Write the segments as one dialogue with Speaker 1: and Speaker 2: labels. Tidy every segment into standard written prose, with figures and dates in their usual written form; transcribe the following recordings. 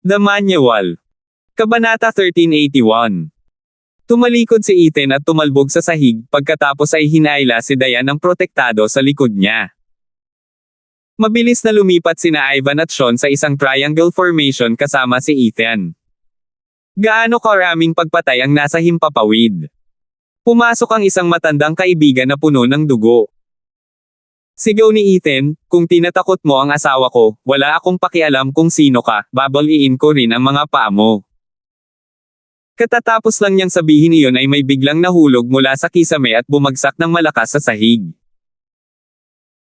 Speaker 1: The Manual. Kabanata 1381. Tumalikod si Ethan at tumalbog sa sahig, pagkatapos ay hinayla si Diane ng protektado sa likod niya. Mabilis na lumipat sina Ivan at Sean sa isang triangle formation kasama si Ethan. Gaano karaming pagpatay ang nasa himpapawid. Pumasok ang isang matandang kaibigan na puno ng dugo. Sigaw ni Ethan, kung tinatakot mo ang asawa ko, wala akong pakialam kung sino ka, babaliin ko rin ang mga paa mo. Katatapos lang niyang sabihin iyon ay may biglang nahulog mula sa kisame at bumagsak ng malakas sa sahig.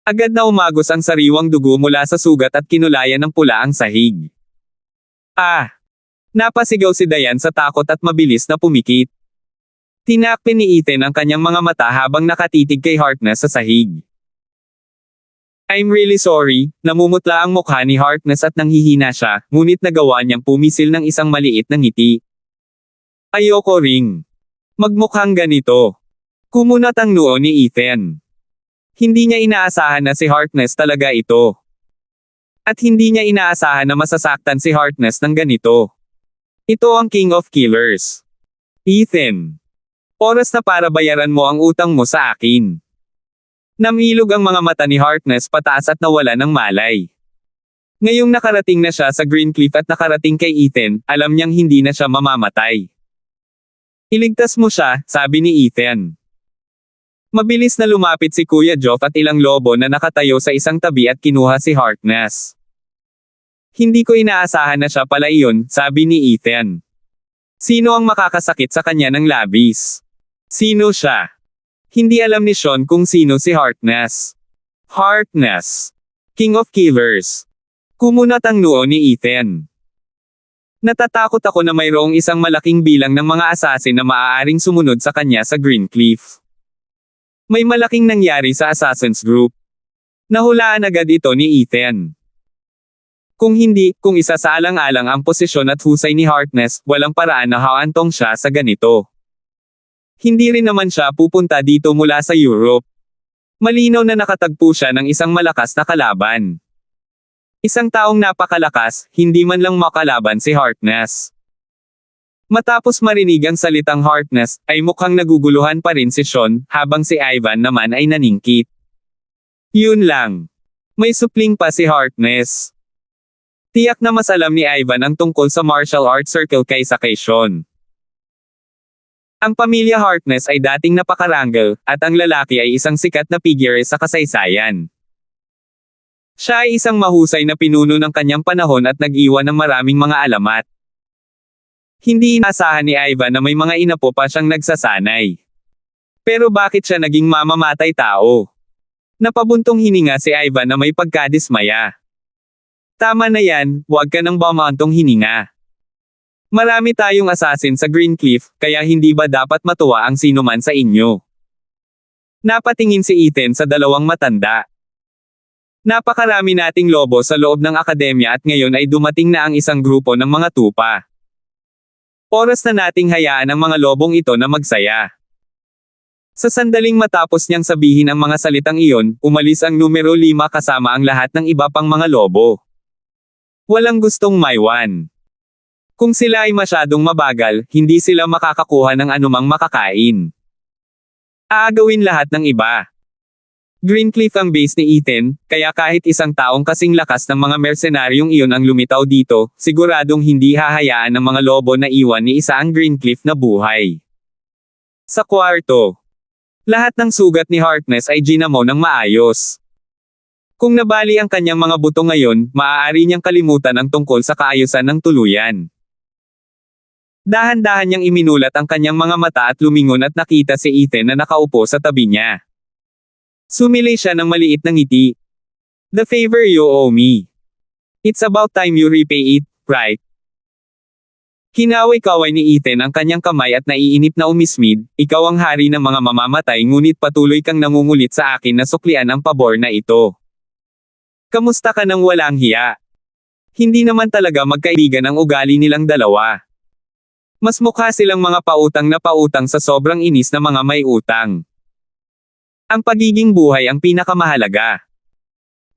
Speaker 1: Agad na umagos ang sariwang dugo mula sa sugat at kinulayan ng pula ang sahig. Ah! Napasigaw si Diane sa takot at mabilis na pumikit. Tinakpin ni Ethan ang kanyang mga mata habang nakatitig kay Harkness sa sahig. I'm really sorry, namumutla ang mukha ni Harkness at nanghihina siya, ngunit nagawa niyang pumisil ng isang maliit na ngiti. Ayoko ring magmukhang ganito. Kumunat ang noo ni Ethan. Hindi niya inaasahan na si Harkness talaga ito. At hindi niya inaasahan na masasaktan si Harkness ng ganito. Ito ang King of Killers. Ethan. Oras na para bayaran mo ang utang mo sa akin. Namilog ang mga mata ni Harkness pataas at nawala ng malay. Ngayong nakarating na siya sa Greencliff at nakarating kay Ethan, alam niyang hindi na siya mamamatay. Iligtas mo siya, sabi ni Ethan. Mabilis na lumapit si Kuya Geoff at ilang lobo na nakatayo sa isang tabi at kinuha si Harkness. Hindi ko inaasahan na siya pala iyon, sabi ni Ethan. Sino ang makakasakit sa kanya ng labis? Sino siya? Hindi alam ni Sean kung sino si Harkness. Harkness. King of Killers. Kumunat ang noo ni Ethan. Natatakot ako na mayroong isang malaking bilang ng mga assassin na maaaring sumunod sa kanya sa Greencliff. May malaking nangyari sa Assassin's Group. Nahulaan agad ito ni Ethan. Kung hindi, kung isasaalang-alang ang posisyon at husay ni Harkness, walang paraan na haantong siya sa ganito. Hindi rin naman siya pupunta dito mula sa Europe. Malinaw na nakatagpo siya ng isang malakas na kalaban. Isang taong napakalakas, hindi man lang makalaban si Harkness. Matapos marinig ang salitang Harkness, ay mukhang naguguluhan pa rin si Sean, habang si Ivan naman ay naningkit. Yun lang. May supling pa si Harkness. Tiyak na mas alam ni Ivan ang tungkol sa martial arts circle kaysa kay Sean. Ang pamilya Harkness ay dating napakarangal, at ang lalaki ay isang sikat na figure sa kasaysayan. Siya ay isang mahusay na pinuno ng kanyang panahon at nag-iwan ng maraming mga alamat. Hindi inaasahan ni Ivan na may mga inapo pa siyang nagsasanay. Pero bakit siya naging mamamatay tao? Napabuntong hininga si Ivan na may pagkadismaya. Tama na yan, huwag ka nang bumantong hininga. Marami tayong assassin sa Greencliff, kaya hindi ba dapat matuwa ang sinuman sa inyo? Napatingin si Ethan sa dalawang matanda. Napakarami nating lobo sa loob ng akademya at ngayon ay dumating na ang isang grupo ng mga tupa. Oras na nating hayaan ang mga lobong ito na magsaya. Sa sandaling matapos niyang sabihin ang mga salitang iyon, umalis ang numero 5 kasama ang lahat ng iba pang mga lobo. Walang gustong maiwan. Kung sila ay masyadong mabagal, hindi sila makakakuha ng anumang makakain. Aagawin lahat ng iba. Greencliff ang base ni Ethan, kaya kahit isang taong kasing lakas ng mga mersenaryong iyon ang lumitaw dito, siguradong hindi hahayaan ng mga lobo na iwan ni isa ang Greencliff na buhay. Sa kwarto. Lahat ng sugat ni Harkness ay ginamo ng maayos. Kung nabali ang kanyang mga buto ngayon, maaari niyang kalimutan ang tungkol sa kaayusan ng tuluyan. Dahan-dahan niyang iminulat ang kanyang mga mata at lumingon at nakita si Ethan na nakaupo sa tabi niya. Sumilay siya ng maliit na ngiti. The favor you owe me. It's about time you repay it, right? Kinaway-kaway ni Ethan ang kanyang kamay at naiinip na umismid, ikaw ang hari ng mga mamamatay ngunit patuloy kang nangungulit sa akin na suklian ang pabor na ito. Kamusta ka nang walang hiya? Hindi naman talaga magkaibigan ang ugali nilang dalawa. Mas mukha silang mga pautang na pautang sa sobrang inis na mga may utang. Ang pagiging buhay ang pinakamahalaga.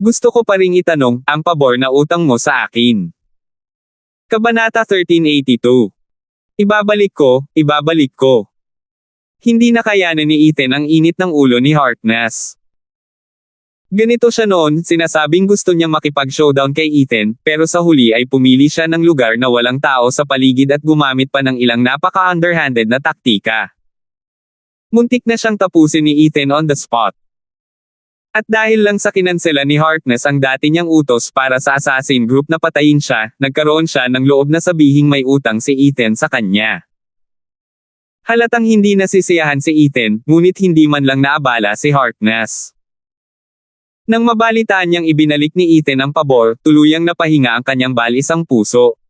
Speaker 1: Gusto ko pa ring itanong, ang pabor na utang mo sa akin. Kabanata 1382. Ibabalik ko, ibabalik ko. Hindi nakayanan ni Ethan ang init ng ulo ni Harkness. Ganito siya noon, sinasabing gusto niyang makipag-showdown kay Ethan, pero sa huli ay pumili siya ng lugar na walang tao sa paligid at gumamit pa ng ilang napaka-underhanded na taktika. Muntik na siyang tapusin ni Ethan on the spot. At dahil lang sa kinansela ni Harkness ang dati niyang utos para sa assassin group na patayin siya, nagkaroon siya ng loob na sabihing may utang si Ethan sa kanya. Halatang hindi nasisiyahan si Ethan, ngunit hindi man lang naabala si Harkness. Nang mabalitaan niyang ibinalik ni Ethan ang pabor, tuluyang napahinga ang kanyang balisang puso.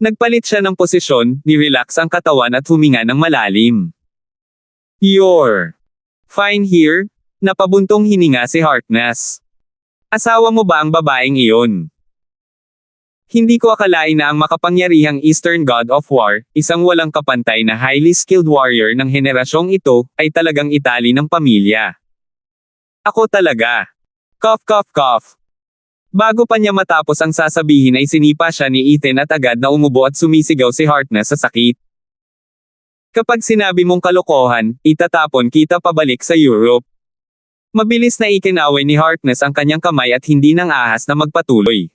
Speaker 1: Nagpalit siya ng posisyon, nirelax ang katawan at huminga ng malalim. "You're fine here?" Napabuntong hininga si Harkness. "Asawa mo ba ang babaeng iyon?" Hindi ko akalain na ang makapangyarihang Eastern God of War, isang walang kapantay na highly skilled warrior ng henerasyong ito, ay talagang itali ng pamilya. Ako talaga. Cough cough cough. Bago pa niya matapos ang sasabihin ay sinipa siya ni Ethan at agad na umubo at sumisigaw si Harkness sa sakit. Kapag sinabi mong kalokohan, itatapon kita pabalik sa Europe. Mabilis na ikinaway ni Harkness ang kanyang kamay at hindi nang ahas na magpatuloy.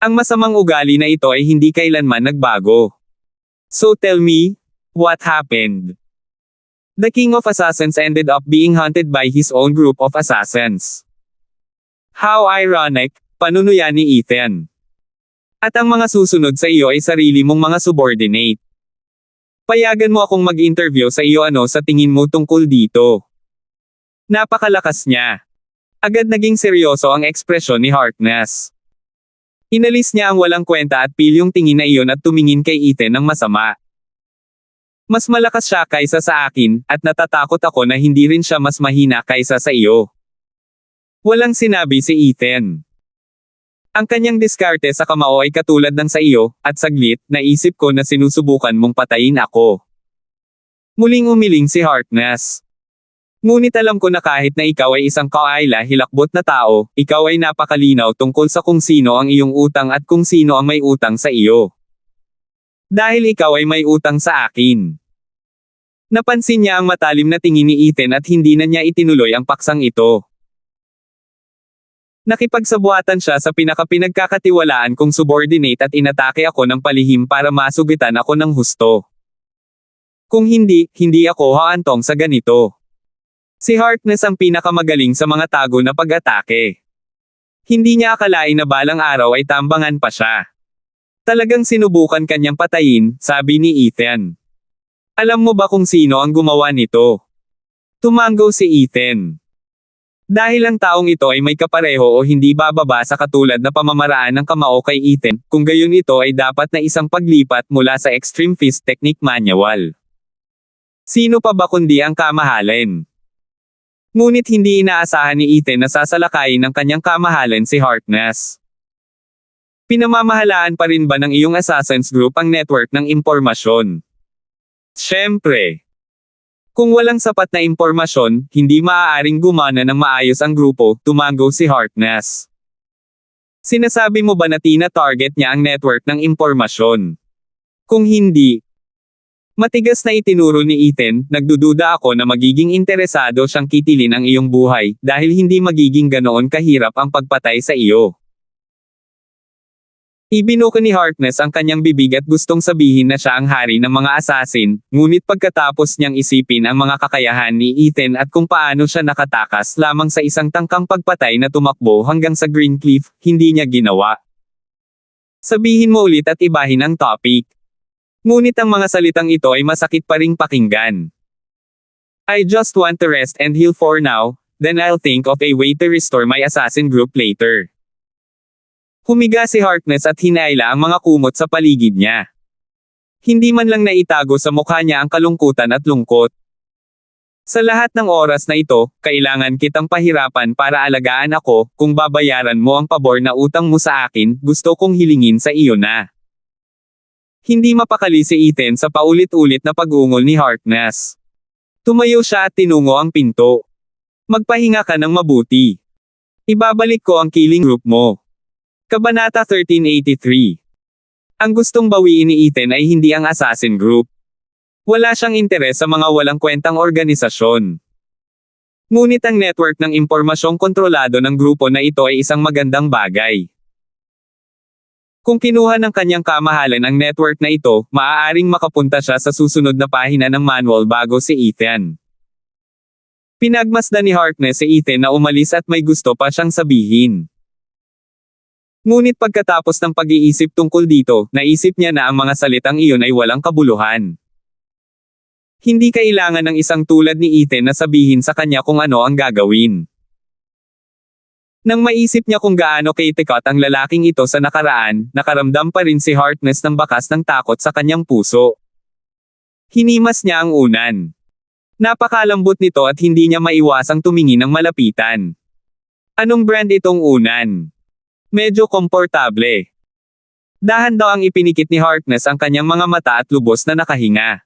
Speaker 1: Ang masamang ugali na ito ay hindi kailanman nagbago. "So tell me, what happened?" The King of Assassins ended up being hunted by his own group of assassins. How ironic, panunuya ni Ethan. At ang mga susunod sa iyo ay sarili mong mga subordinate. Payagan mo akong mag-interview sa iyo, ano sa tingin mo tungkol dito? Napakalakas niya. Agad naging seryoso ang ekspresyon ni Harkness. Inalis niya ang walang kwenta at pilyong tingin na iyon at tumingin kay Ethan ng masama. "Mas malakas siya kaysa sa akin, at natatakot ako na hindi rin siya mas mahina kaysa sa iyo." Walang sinabi si Ethan. Ang kanyang diskarte sa kamao ay katulad ng sa iyo, at saglit, naisip ko na sinusubukan mong patayin ako. Muling umiling si Harkness. Ngunit alam ko na kahit na ikaw ay isang kaayla hilakbot na tao, ikaw ay napakalinaw tungkol sa kung sino ang iyong utang at kung sino ang may utang sa iyo. Dahil ikaw ay may utang sa akin. Napansin niya ang matalim na tingin ni Ethan at hindi na niya itinuloy ang paksang ito. Nakipagsabuatan siya sa pinakapinagkakatiwalaan kong subordinate at inatake ako ng palihim para masugitan ako ng husto. Kung hindi, hindi ako haantong sa ganito. Si Harkness ang pinakamagaling sa mga tago na pag-atake. Hindi niya akalain na balang araw ay tambangan pa siya. Talagang sinubukan kanyang patayin, sabi ni Ethan. "Alam mo ba kung sino ang gumawa nito?" Tumango si Ethan. Dahil ang taong ito ay may kapareho o hindi bababa sa katulad na pamamaraan ng kamao kay Ethan, kung gayon ito ay dapat na isang paglipat mula sa Extreme Fist Technique Manual. Sino pa ba kundi ang kamahalin? Ngunit hindi inaasahan ni Ethan na sasalakayin ng kanyang kamahalan si Harkness. Pinamamahalaan pa rin ba ng iyong assassins group ang network ng impormasyon? Siyempre. Kung walang sapat na impormasyon, hindi maaaring gumana ng maayos ang grupo, tumango si Harkness. Sinasabi mo ba na tina-target niya ang network ng impormasyon? Kung hindi, matigas na itinuro ni Ethan, nagdududa ako na magiging interesado siyang kitilin ang iyong buhay, dahil hindi magiging ganoon kahirap ang pagpatay sa iyo. Ibinuka ni Harkness ang kanyang bibig at gustong sabihin na siya ang hari ng mga assassin, ngunit pagkatapos niyang isipin ang mga kakayahan ni Ethan at kung paano siya nakatakas lamang sa isang tangkang pagpatay na tumakbo hanggang sa Green Cliff, hindi niya ginawa. Sabihin mo ulit at ibahin ang topic. Ngunit ang mga salitang ito ay masakit pa ring pakinggan. "I just want to rest and heal for now, then I'll think of a way to restore my assassin group later." Humiga si Harkness at hinaila ang mga kumot sa paligid niya. Hindi man lang naitago sa mukha niya ang kalungkutan at lungkot. "Sa lahat ng oras na ito, kailangan kitang pahirapan para alagaan ako, kung babayaran mo ang pabor na utang mo sa akin, gusto kong hilingin sa iyo na." Hindi mapakali si Ethan sa paulit-ulit na pag-ungol ni Harkness. Tumayo siya at tinungo ang pinto. "Magpahinga ka ng mabuti. Ibabalik ko ang killing group mo." Kabanata 1383. Ang gustong bawiin ni Ethan ay hindi ang assassin group. Wala siyang interes sa mga walang kwentang organisasyon. Ngunit ang network ng impormasyong kontrolado ng grupo na ito ay isang magandang bagay. Kung kinuha ng kanyang kamahalan ang network na ito, maaaring makapunta siya sa susunod na pahina ng manual bago si Ethan. Pinagmasdan ni Harkness si Ethan na umalis at may gusto pa siyang sabihin. Ngunit pagkatapos ng pag-iisip tungkol dito, naisip niya na ang mga salitang iyon ay walang kabuluhan. Hindi kailangan ng isang tulad ni Ethan na sabihin sa kanya kung ano ang gagawin. Nang maisip niya kung gaano kaitikot ang lalaking ito sa nakaraan, nakaramdam pa rin si Harkness ng bakas ng takot sa kanyang puso. Hinimas niya ang unan. Napakalambot nito at hindi niya maiwasang tumingin ng malapitan. Anong brand itong unan? Medyo komportable. Dahan daw ang ipinikit ni Harkness ang kanyang mga mata at lubos na nakahinga.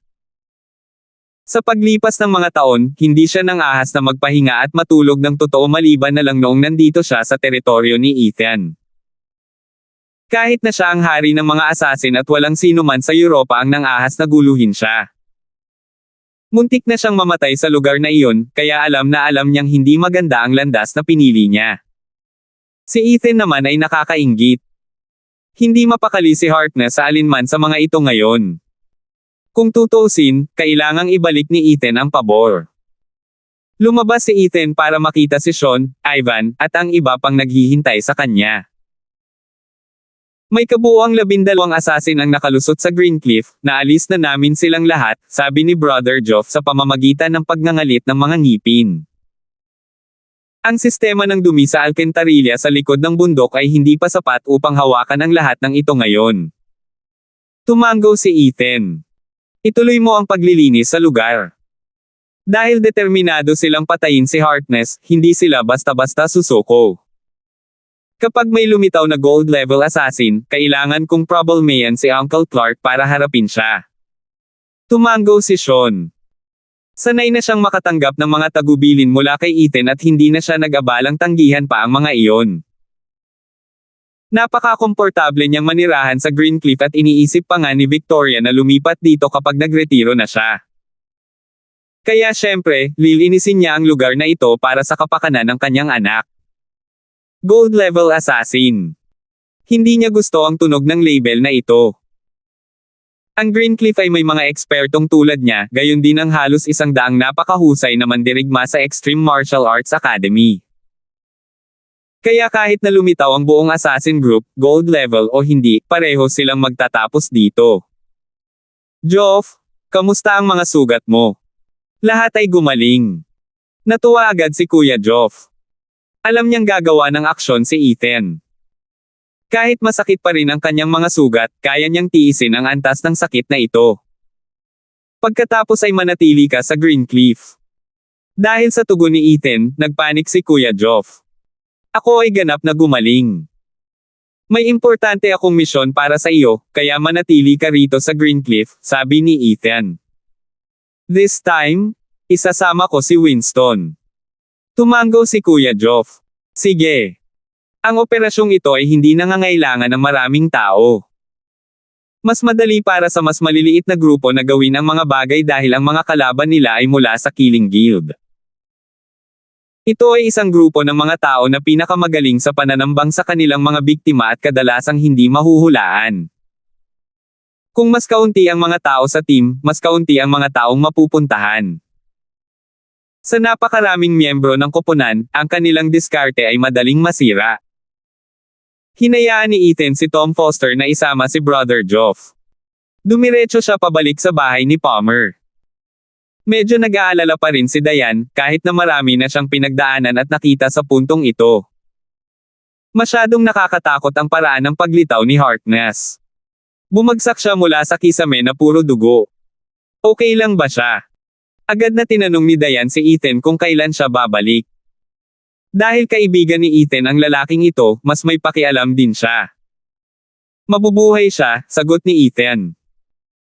Speaker 1: Sa paglipas ng mga taon, hindi siya nang ahas na magpahinga at matulog ng totoo maliban na lang noong nandito siya sa teritoryo ni Ethan. Kahit na siya ang hari ng mga assassin at walang sino man sa Europa ang nang ahas na guluhin siya. Muntik na siyang mamatay sa lugar na iyon, kaya alam na alam niyang hindi maganda ang landas na pinili niya. Si Ethan naman ay nakakainggit. Hindi mapakali si Harkness sa alinman sa mga ito ngayon. Kung tutuusin, kailangang ibalik ni Ethan ang pabor. Lumabas si Ethan para makita si Sean, Ivan, at ang iba pang naghihintay sa kanya. May kabuuang 12 assassin ang nakalusot sa Greencliff, naalis na namin silang lahat, sabi ni Brother Geoff sa pamamagitan ng pagngangalit ng mga ngipin. Ang sistema ng dumi sa alkantarilla sa likod ng bundok ay hindi pa sapat upang hawakan ang lahat ng ito ngayon. Tumango si Ethan. Ituloy mo ang paglilinis sa lugar. Dahil determinado silang patayin si Harkness, hindi sila basta-basta susuko. Kapag may lumitaw na gold level assassin, kailangan kong problemayan si Uncle Clark para harapin siya. Tumango si Sean. Sanay na siyang makatanggap ng mga tagubilin mula kay Ethan at hindi na siya nag-abalang tanggihan pa ang mga iyon. Napaka-komportable niyang manirahan sa Greencliff at iniisip pa nga ni Victoria na lumipat dito kapag nagretiro na siya. Kaya syempre, lilinisin niya ang lugar na ito para sa kapakanan ng kanyang anak. Gold level assassin. Hindi niya gusto ang tunog ng label na ito. Ang Greencliff ay may mga ekspertong tulad niya, gayon din ang halos 100 napakahusay na mandirigma sa Extreme Martial Arts Academy. Kaya kahit na lumitaw ang buong assassin group, gold level o hindi, pareho silang magtatapos dito. Geoff, kamusta ang mga sugat mo? Lahat ay gumaling. Natuwa agad si Kuya Geoff. Alam niyang gagawa ng aksyon si Ethan. Kahit masakit pa rin ang kanyang mga sugat, kaya niyang tiisin ang antas ng sakit na ito. Pagkatapos ay manatili ka sa Greencliff. Dahil sa tugon ni Ethan, nagpanik si Kuya Geoff. Ako ay ganap na gumaling. May importante akong misyon para sa iyo, kaya manatili ka rito sa Greencliff, sabi ni Ethan. This time, isasama ko si Winston. Tumango si Kuya Geoff. Sige. Ang operasyong ito ay hindi nangangailangan ng maraming tao. Mas madali para sa mas maliliit na grupo na gawin ang mga bagay dahil ang mga kalaban nila ay mula sa Killing Guild. Ito ay isang grupo ng mga tao na pinakamagaling sa pananambang sa kanilang mga biktima at kadalasang hindi mahuhulaan. Kung mas kaunti ang mga tao sa team, mas kaunti ang mga taong mapupuntahan. Sa napakaraming miyembro ng koponan, ang kanilang diskarte ay madaling masira. Hinayaan ni Ethan si Tom Foster na isama si Brother Geoff. Dumiretso siya pabalik sa bahay ni Palmer. Medyo nag-aalala pa rin si Diane, kahit na marami na siyang pinagdaanan at nakita sa puntong ito. Masyadong nakakatakot ang paraan ng paglitaw ni Harkness. Bumagsak siya mula sa kisame na puro dugo. Okay lang ba siya? Agad na tinanong ni Diane si Ethan kung kailan siya babalik. Dahil kaibigan ni Ethan ang lalaking ito, mas may pakialam din siya. Mabubuhay siya, sagot ni Ethan.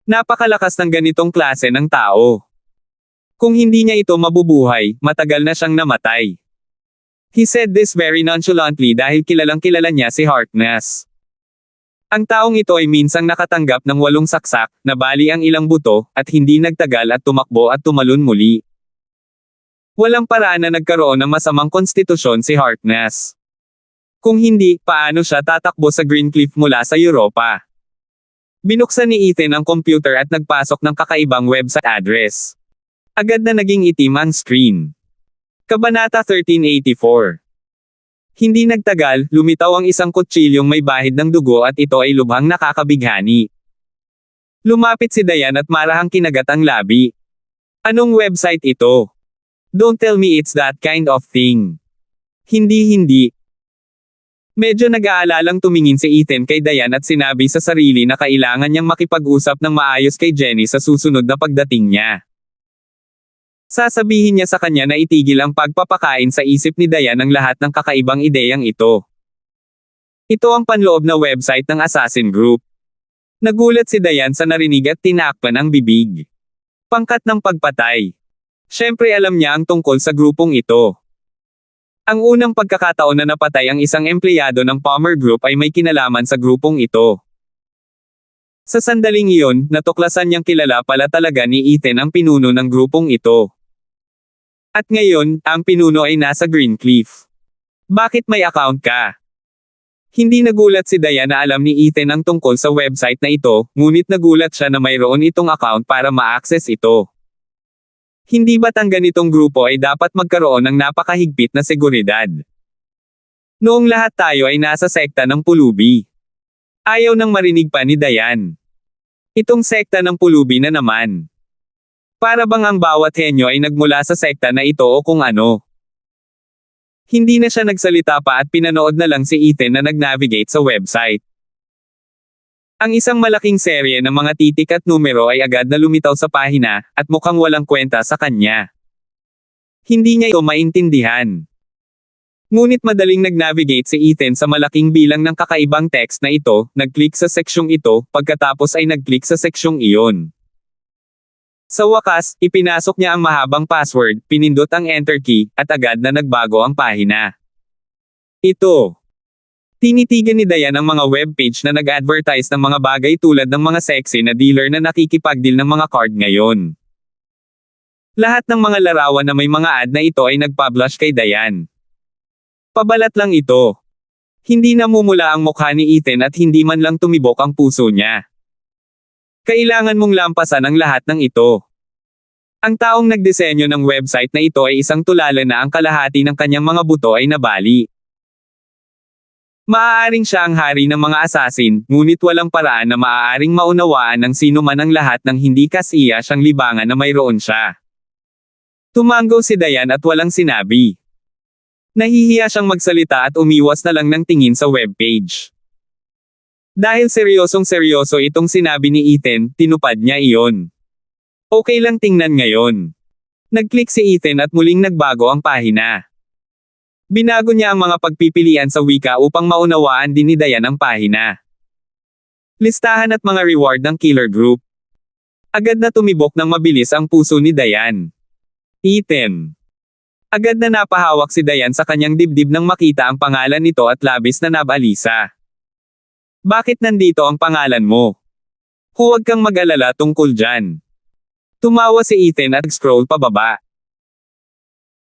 Speaker 1: Napakalakas ng ganitong klase ng tao. Kung hindi niya ito mabubuhay, matagal na siyang namatay. He said this very nonchalantly dahil kilalang kilala niya si Harkness. Ang taong ito ay minsang nakatanggap ng 8 saksak, nabali ang ilang buto, at hindi nagtagal at tumakbo at tumalon muli. Walang paraan na nagkaroon ng masamang konstitusyon si Harkness. Kung hindi, paano siya tatakbo sa Greencliff mula sa Europa? Binuksan ni Ethan ang computer at nagpasok ng kakaibang website address. Agad na naging itim ang screen. Kabanata 1384. Hindi nagtagal, lumitaw ang isang kutsilyong may bahid ng dugo at ito ay lubhang nakakabighani. Lumapit si Diane at marahang kinagat ang labi. Anong website ito? Don't tell me it's that kind of thing. Hindi. Medyo nag-aalalang tumingin si Ethan kay Diane at sinabi sa sarili na kailangan niyang makipag-usap ng maayos kay Jenny sa susunod na pagdating niya. Sasabihin niya sa kanya na itigil ang pagpapakain sa isip ni Diane ang lahat ng kakaibang ideyang ito. Ito ang panloob na website ng Assassin Group. Nagulat si Diane sa narinig at tinakpan ang bibig. Pangkat ng pagpatay. Siyempre alam niya ang tungkol sa grupong ito. Ang unang pagkakataon na napatay ang isang empleyado ng Palmer Group ay may kinalaman sa grupong ito. Sa sandaling iyon, natuklasan niyang kilala pala talaga ni Ethan ang pinuno ng grupong ito. At ngayon, ang pinuno ay nasa Greencliff. Bakit may account ka? Hindi nagulat si Diane na alam ni Ethan ang tungkol sa website na ito, ngunit nagulat siya na mayroon itong account para ma-access ito. Hindi ba't ang ganitong grupo ay dapat magkaroon ng napakahigpit na seguridad? Noong lahat tayo ay nasa sekta ng pulubi. Ayaw nang marinig pa ni Diane. Itong sekta ng pulubi na naman. Para bang ang bawat henyo ay nagmula sa sekta na ito o kung ano. Hindi na siya nagsalita pa at pinanood na lang si Ethan na nag-navigate sa website. Ang isang malaking serye ng mga titik at numero ay agad na lumitaw sa pahina, at mukhang walang kwenta sa kanya. Hindi niya ito maintindihan. Ngunit madaling nag-navigate si Ethan sa malaking bilang ng kakaibang text na ito, nag-click sa seksyong ito, pagkatapos ay nag-click sa seksyong iyon. Sa wakas, ipinasok niya ang mahabang password, pinindot ang enter key, at agad na nagbago ang pahina. Ito. Tinitigan ni Diane ang mga webpage na nag-advertise ng mga bagay tulad ng mga sexy na dealer na nakikipagdeal ng mga card ngayon. Lahat ng mga larawan na may mga ad na ito ay nagpublish kay Diane. Pabalat lang ito. Hindi namumula ang mukha ni Ethan at hindi man lang tumibok ang puso niya. Kailangan mong lampasan ang lahat ng ito. Ang taong nagdisenyo ng website na ito ay isang tulala na ang kalahati ng kanyang mga buto ay nabali. Maaaring siya ang hari ng mga assassin, ngunit walang paraan na maaaring maunawaan ng sino man ang lahat ng hindi kasiya siyang libangan na mayroon siya. Tumango si Diane at walang sinabi. Nahihiya siyang magsalita at umiwas na lang ng tingin sa webpage. Dahil seryosong-seryoso itong sinabi ni Ethan, tinupad niya iyon. Okay lang tingnan ngayon. Nag-click si Ethan at muling nagbago ang pahina. Binago niya ang mga pagpipilian sa wika upang maunawaan din ni Diane ang pahina. Listahan at mga reward ng Killer Group. Agad na tumibok ng mabilis ang puso ni Diane. Ethan. Agad na napahawak si Diane sa kanyang dibdib nang makita ang pangalan nito at labis na nabalisa. Bakit nandito ang pangalan mo? Huwag kang mag-alala tungkol dyan. Tumawa si Ethan at scroll pababa.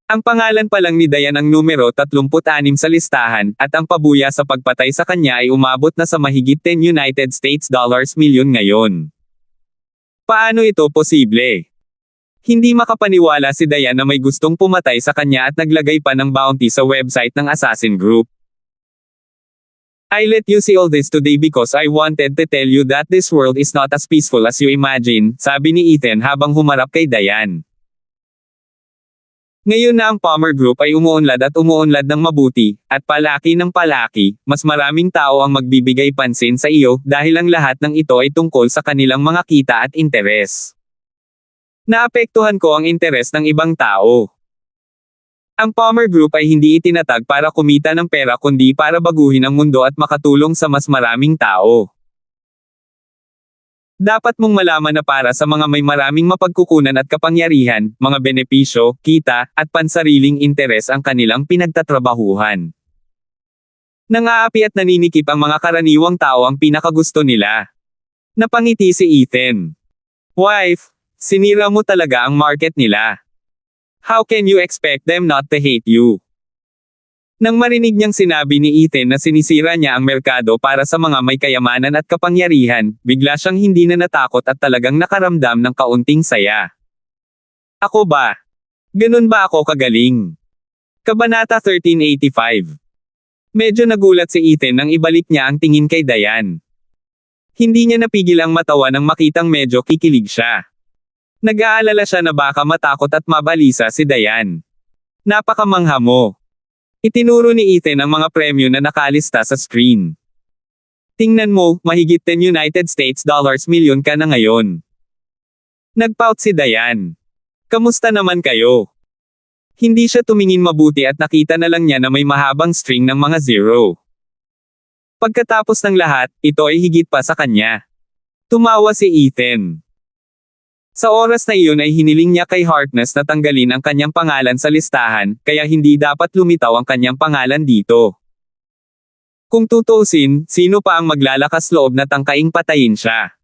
Speaker 1: Ang pangalan pa lang ni Diane ang numero 36 sa listahan, at ang pabuya sa pagpatay sa kanya ay umabot na sa mahigit 10 United States dollars milyon ngayon. Paano ito posible? Hindi makapaniwala si Diane na may gustong pumatay sa kanya at naglagay pa ng bounty sa website ng Assassin Group. I let you see all this today because I wanted to tell you that this world is not as peaceful as you imagine, sabi ni Ethan habang humarap kay Diane. Ngayon na ang Palmer Group ay umuunlad at umuunlad ng mabuti, at palaki ng palaki, mas maraming tao ang magbibigay pansin sa iyo dahil ang lahat ng ito ay tungkol sa kanilang mga kita at interes. Naapektuhan ko ang interes ng ibang tao. Ang Palmer Group ay hindi itinatag para kumita ng pera kundi para baguhin ang mundo at makatulong sa mas maraming tao. Dapat mong malaman na para sa mga may maraming mapagkukunan at kapangyarihan, mga benepisyo, kita, at pansariling interes ang kanilang pinagtatrabahuhan. Nang-aapi at naninikip ang mga karaniwang tao ang pinakagusto nila. Napangiti si Ethan. Wife, sinira mo talaga ang market nila. How can you expect them not to hate you? Nang marinig niyang sinabi ni Ethan na sinisira niya ang merkado para sa mga may kayamanan at kapangyarihan, bigla siyang hindi na natakot at talagang nakaramdam ng kaunting saya. Ako ba? Ganun ba ako kagaling? Kabanata 1385. Medyo nagulat si Ethan nang ibalik niya ang tingin kay Diane. Hindi niya napigil ang matawa nang makitang medyo kikilig siya. Nag-aalala siya na baka matakot at mabalisa si Diane. Napakamangha mo. Itinuro ni Ethan ang mga premyo na nakalista sa screen. Tingnan mo, mahigit 10 United States dollars milyon ka na ngayon. Nagpout si Diane. Kamusta naman kayo? Hindi siya tumingin mabuti at nakita na lang niya na may mahabang string ng mga zero. Pagkatapos ng lahat, ito ay higit pa sa kanya. Tumawa si Ethan. Sa oras na iyon ay hiniling niya kay Harkness na tanggalin ang kanyang pangalan sa listahan, kaya hindi dapat lumitaw ang kanyang pangalan dito. Kung tutuusin, sino pa ang maglalakas loob na tangkaing patayin siya?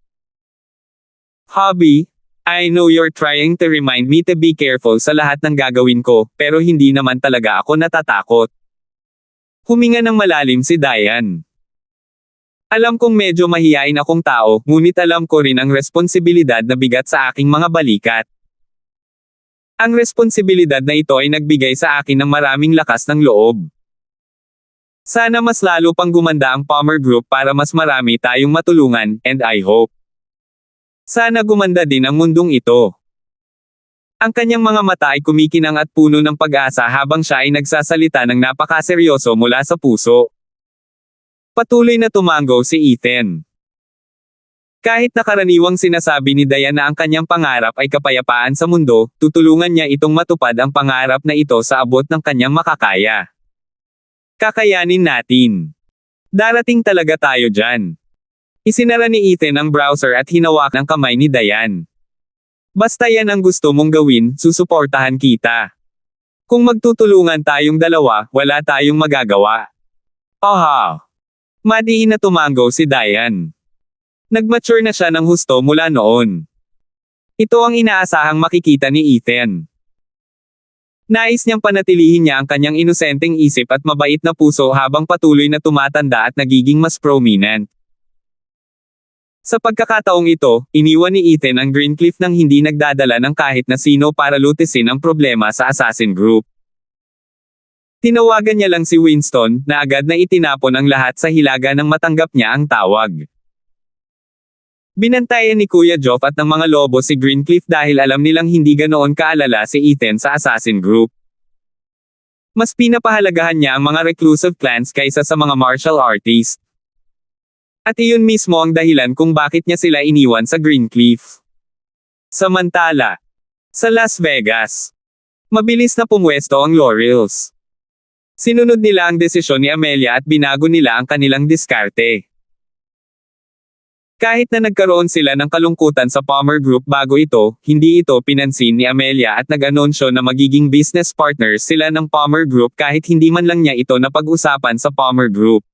Speaker 1: Hobby, I know you're trying to remind me to be careful sa lahat ng gagawin ko, pero hindi naman talaga ako natatakot. Huminga ng malalim si Diane. Alam kong medyo mahiyain akong tao, ngunit alam ko rin ang responsibilidad na bigat sa aking mga balikat. Ang responsibilidad na ito ay nagbigay sa akin ng maraming lakas ng loob. Sana mas lalo pang gumanda ang Palmer Group para mas marami tayong matulungan, and I hope. Sana gumanda din ang mundong ito. Ang kanyang mga mata ay kumikinang at puno ng pag-asa habang siya ay nagsasalita ng napakaseryoso mula sa puso. Patuloy na tumango si Ethan. Kahit nakaraniwang sinasabi ni Diane na ang kanyang pangarap ay kapayapaan sa mundo, tutulungan niya itong matupad ang pangarap na ito sa abot ng kanyang makakaya. Kakayanin natin. Darating talaga tayo dyan. Isinara ni Ethan ang browser at hinawak ng kamay ni Diane. Basta yan ang gusto mong gawin, susuportahan kita. Kung magtutulungan tayong dalawa, wala tayong magagawa. Aha! Madiin na tumango si Diane. Nag-mature na siya ng husto mula noon. Ito ang inaasahang makikita ni Ethan. Nais niyang panatilihin niya ang kanyang inosenteng isip at mabait na puso habang patuloy na tumatanda at nagiging mas prominent. Sa pagkakataong ito, iniwan ni Ethan ang Greencliff nang hindi nagdadala ng kahit na sino para lutisin ang problema sa Assassin Group. Tinawagan niya lang si Winston, na agad na itinapon ang lahat sa hilaga nang matanggap niya ang tawag. Binantayan ni Kuya Geoff at ng mga lobo si Greencliff dahil alam nilang hindi ganoon kaalala si Ethan sa Assassin Group. Mas pinapahalagahan niya ang mga reclusive clans kaysa sa mga martial artist. At iyon mismo ang dahilan kung bakit niya sila iniwan sa Greencliff. Samantala, sa Las Vegas, mabilis na pumwesto ang Laurels. Sinunod nila ang desisyon ni Amelia at binago nila ang kanilang diskarte. Kahit na nagkaroon sila ng kalungkutan sa Palmer Group bago ito, hindi ito pinansin ni Amelia at nag-anunsyo na magiging business partners sila ng Palmer Group kahit hindi man lang niya ito napag-usapan sa Palmer Group.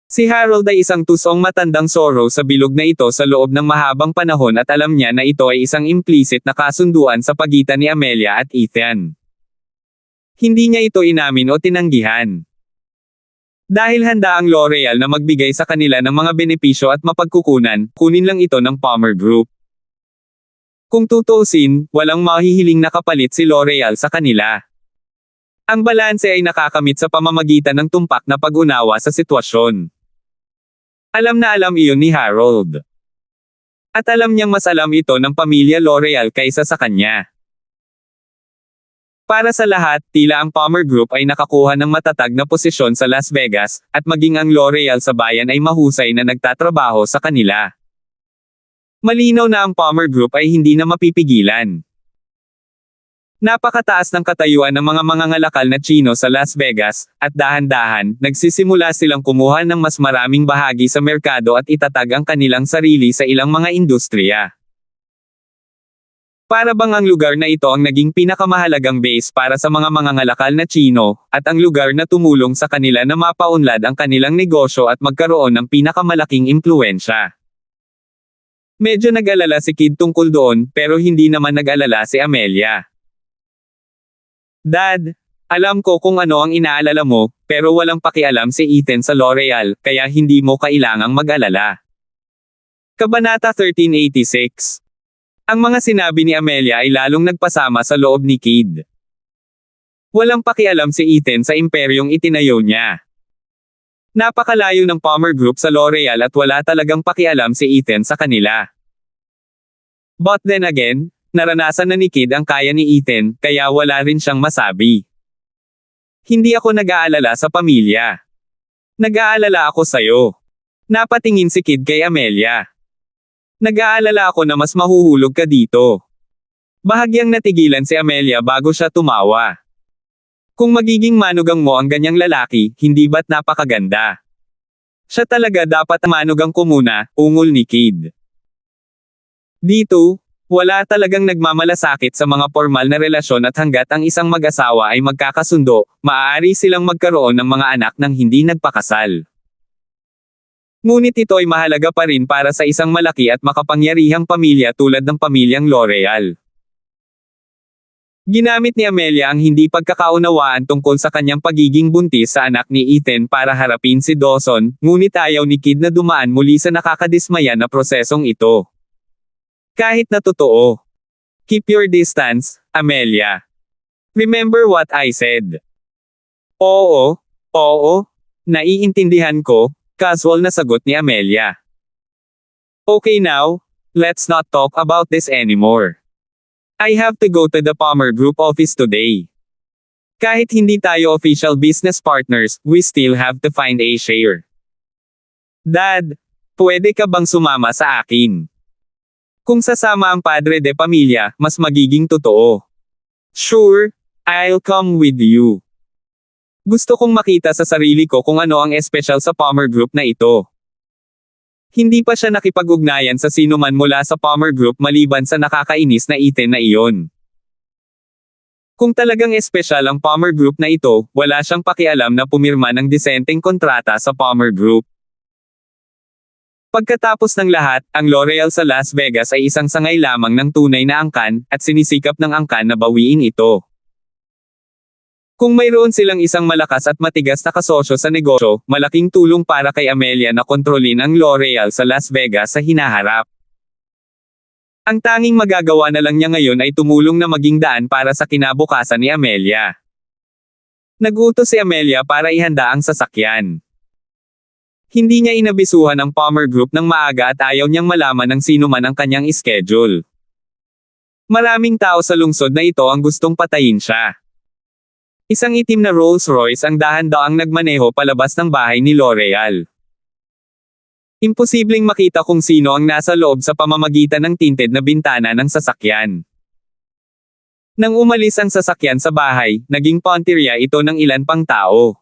Speaker 1: Si Harold ay isang tusong matandang Zorro sa bilog na ito sa loob ng mahabang panahon at alam niya na ito ay isang implicit na kasunduan sa pagitan ni Amelia at Ethan. Hindi niya ito inamin o tinanggihan. Dahil handa ang L'Oreal na magbigay sa kanila ng mga benepisyo at mapagkukunan, kunin lang ito ng Palmer Group. Kung tutuusin, walang mahihiling na kapalit si L'Oreal sa kanila. Ang balanse ay nakakamit sa pamamagitan ng tumpak na pag-unawa sa sitwasyon. Alam na alam iyon ni Harold. At alam niyang mas alam ito ng pamilya L'Oreal kaysa sa kanya. Para sa lahat, tila ang Palmer Group ay nakakuha ng matatag na posisyon sa Las Vegas, at maging ang L'Oreal sa bayan ay mahusay na nagtatrabaho sa kanila. Malinaw na ang Palmer Group ay hindi na mapipigilan. Napakataas ng katayuan ng mga mangangalakal na Chino sa Las Vegas, at dahan-dahan, nagsisimula silang kumuha ng mas maraming bahagi sa merkado at itatag ang kanilang sarili sa ilang mga industriya. Para bang ang lugar na ito ang naging pinakamahalagang base para sa mga mangangalakal na Tsino, at ang lugar na tumulong sa kanila na mapaunlad ang kanilang negosyo at magkaroon ng pinakamalaking impluwensya. Medyo nag-alala si Kid tungkol doon, pero hindi naman nag-alala si Amelia. Dad, alam ko kung ano ang inaalala mo, pero walang pakialam si Ethan sa L'Oreal, kaya hindi mo kailangang mag-alala. Kabanata 1386. Ang mga sinabi ni Amelia ay lalong nagpasama sa loob ni Kid. Walang pakialam si Ethan sa imperyong itinayo niya. Napakalayo ng Palmer Group sa L'Oreal at wala talagang pakialam si Ethan sa kanila. But then again, naranasan na ni Kid ang kaya ni Ethan, kaya wala rin siyang masabi. Hindi ako nag-aalala sa pamilya. Nag-aalala ako sa'yo. Napatingin si Kid kay Amelia. Nag-aalala ako na mas mahuhulog ka dito. Bahagyang natigilan si Amelia bago siya tumawa. Kung magiging manugang mo ang ganyang lalaki, hindi ba't napakaganda? Siya talaga dapat manugang ko muna, ungol ni Kid. Dito, wala talagang nagmamalasakit sa mga formal na relasyon at hanggat ang isang mag-asawa ay magkakasundo, maaari silang magkaroon ng mga anak nang hindi nagpakasal. Ngunit ito ay mahalaga pa rin para sa isang malaki at makapangyarihang pamilya tulad ng pamilyang L'Oreal. Ginamit ni Amelia ang hindi pagkakaunawaan tungkol sa kanyang pagiging buntis sa anak ni Ethan para harapin si Dawson, ngunit ayaw ni Kid na dumaan muli sa nakakadismaya na prosesong ito. Kahit na totoo. Keep your distance, Amelia. Remember what I said. Oo, naiintindihan ko. Casual na sagot ni Amelia. Okay now, let's not talk about this anymore. I have to go to the Palmer Group office today. Kahit hindi tayo official business partners, we still have to find a share. Dad, pwede ka bang sumama sa akin? Kung sasama ang padre de pamilya, mas magiging totoo. Sure, I'll come with you. Gusto kong makita sa sarili ko kung ano ang espesyal sa Palmer Group na ito. Hindi pa siya nakipag-ugnayan sa sinuman mula sa Palmer Group maliban sa nakakainis na Ethan na iyon. Kung talagang espesyal ang Palmer Group na ito, wala siyang pakialam na pumirma ng disenteng kontrata sa Palmer Group. Pagkatapos ng lahat, ang L'Oreal sa Las Vegas ay isang sangay lamang ng tunay na angkan, at sinisikap ng angkan na bawiin ito. Kung mayroon silang isang malakas at matigas na kasosyo sa negosyo, malaking tulong para kay Amelia na kontrolin ang L'Oreal sa Las Vegas sa hinaharap. Ang tanging magagawa na lang niya ngayon ay tumulong na maging daan para sa kinabukasan ni Amelia. Nagutos si Amelia para ihanda ang sasakyan. Hindi niya inabisuhan ang Palmer Group ng maaga at ayaw niyang malaman ng sino man ang kanyang schedule. Maraming tao sa lungsod na ito ang gustong patayin siya. Isang itim na Rolls-Royce ang dahan-daang nagmaneho palabas ng bahay ni L'Oreal. Imposibleng makita kung sino ang nasa loob sa pamamagitan ng tinted na bintana ng sasakyan. Nang umalis ang sasakyan sa bahay, naging punteriya ito ng ilan pang tao.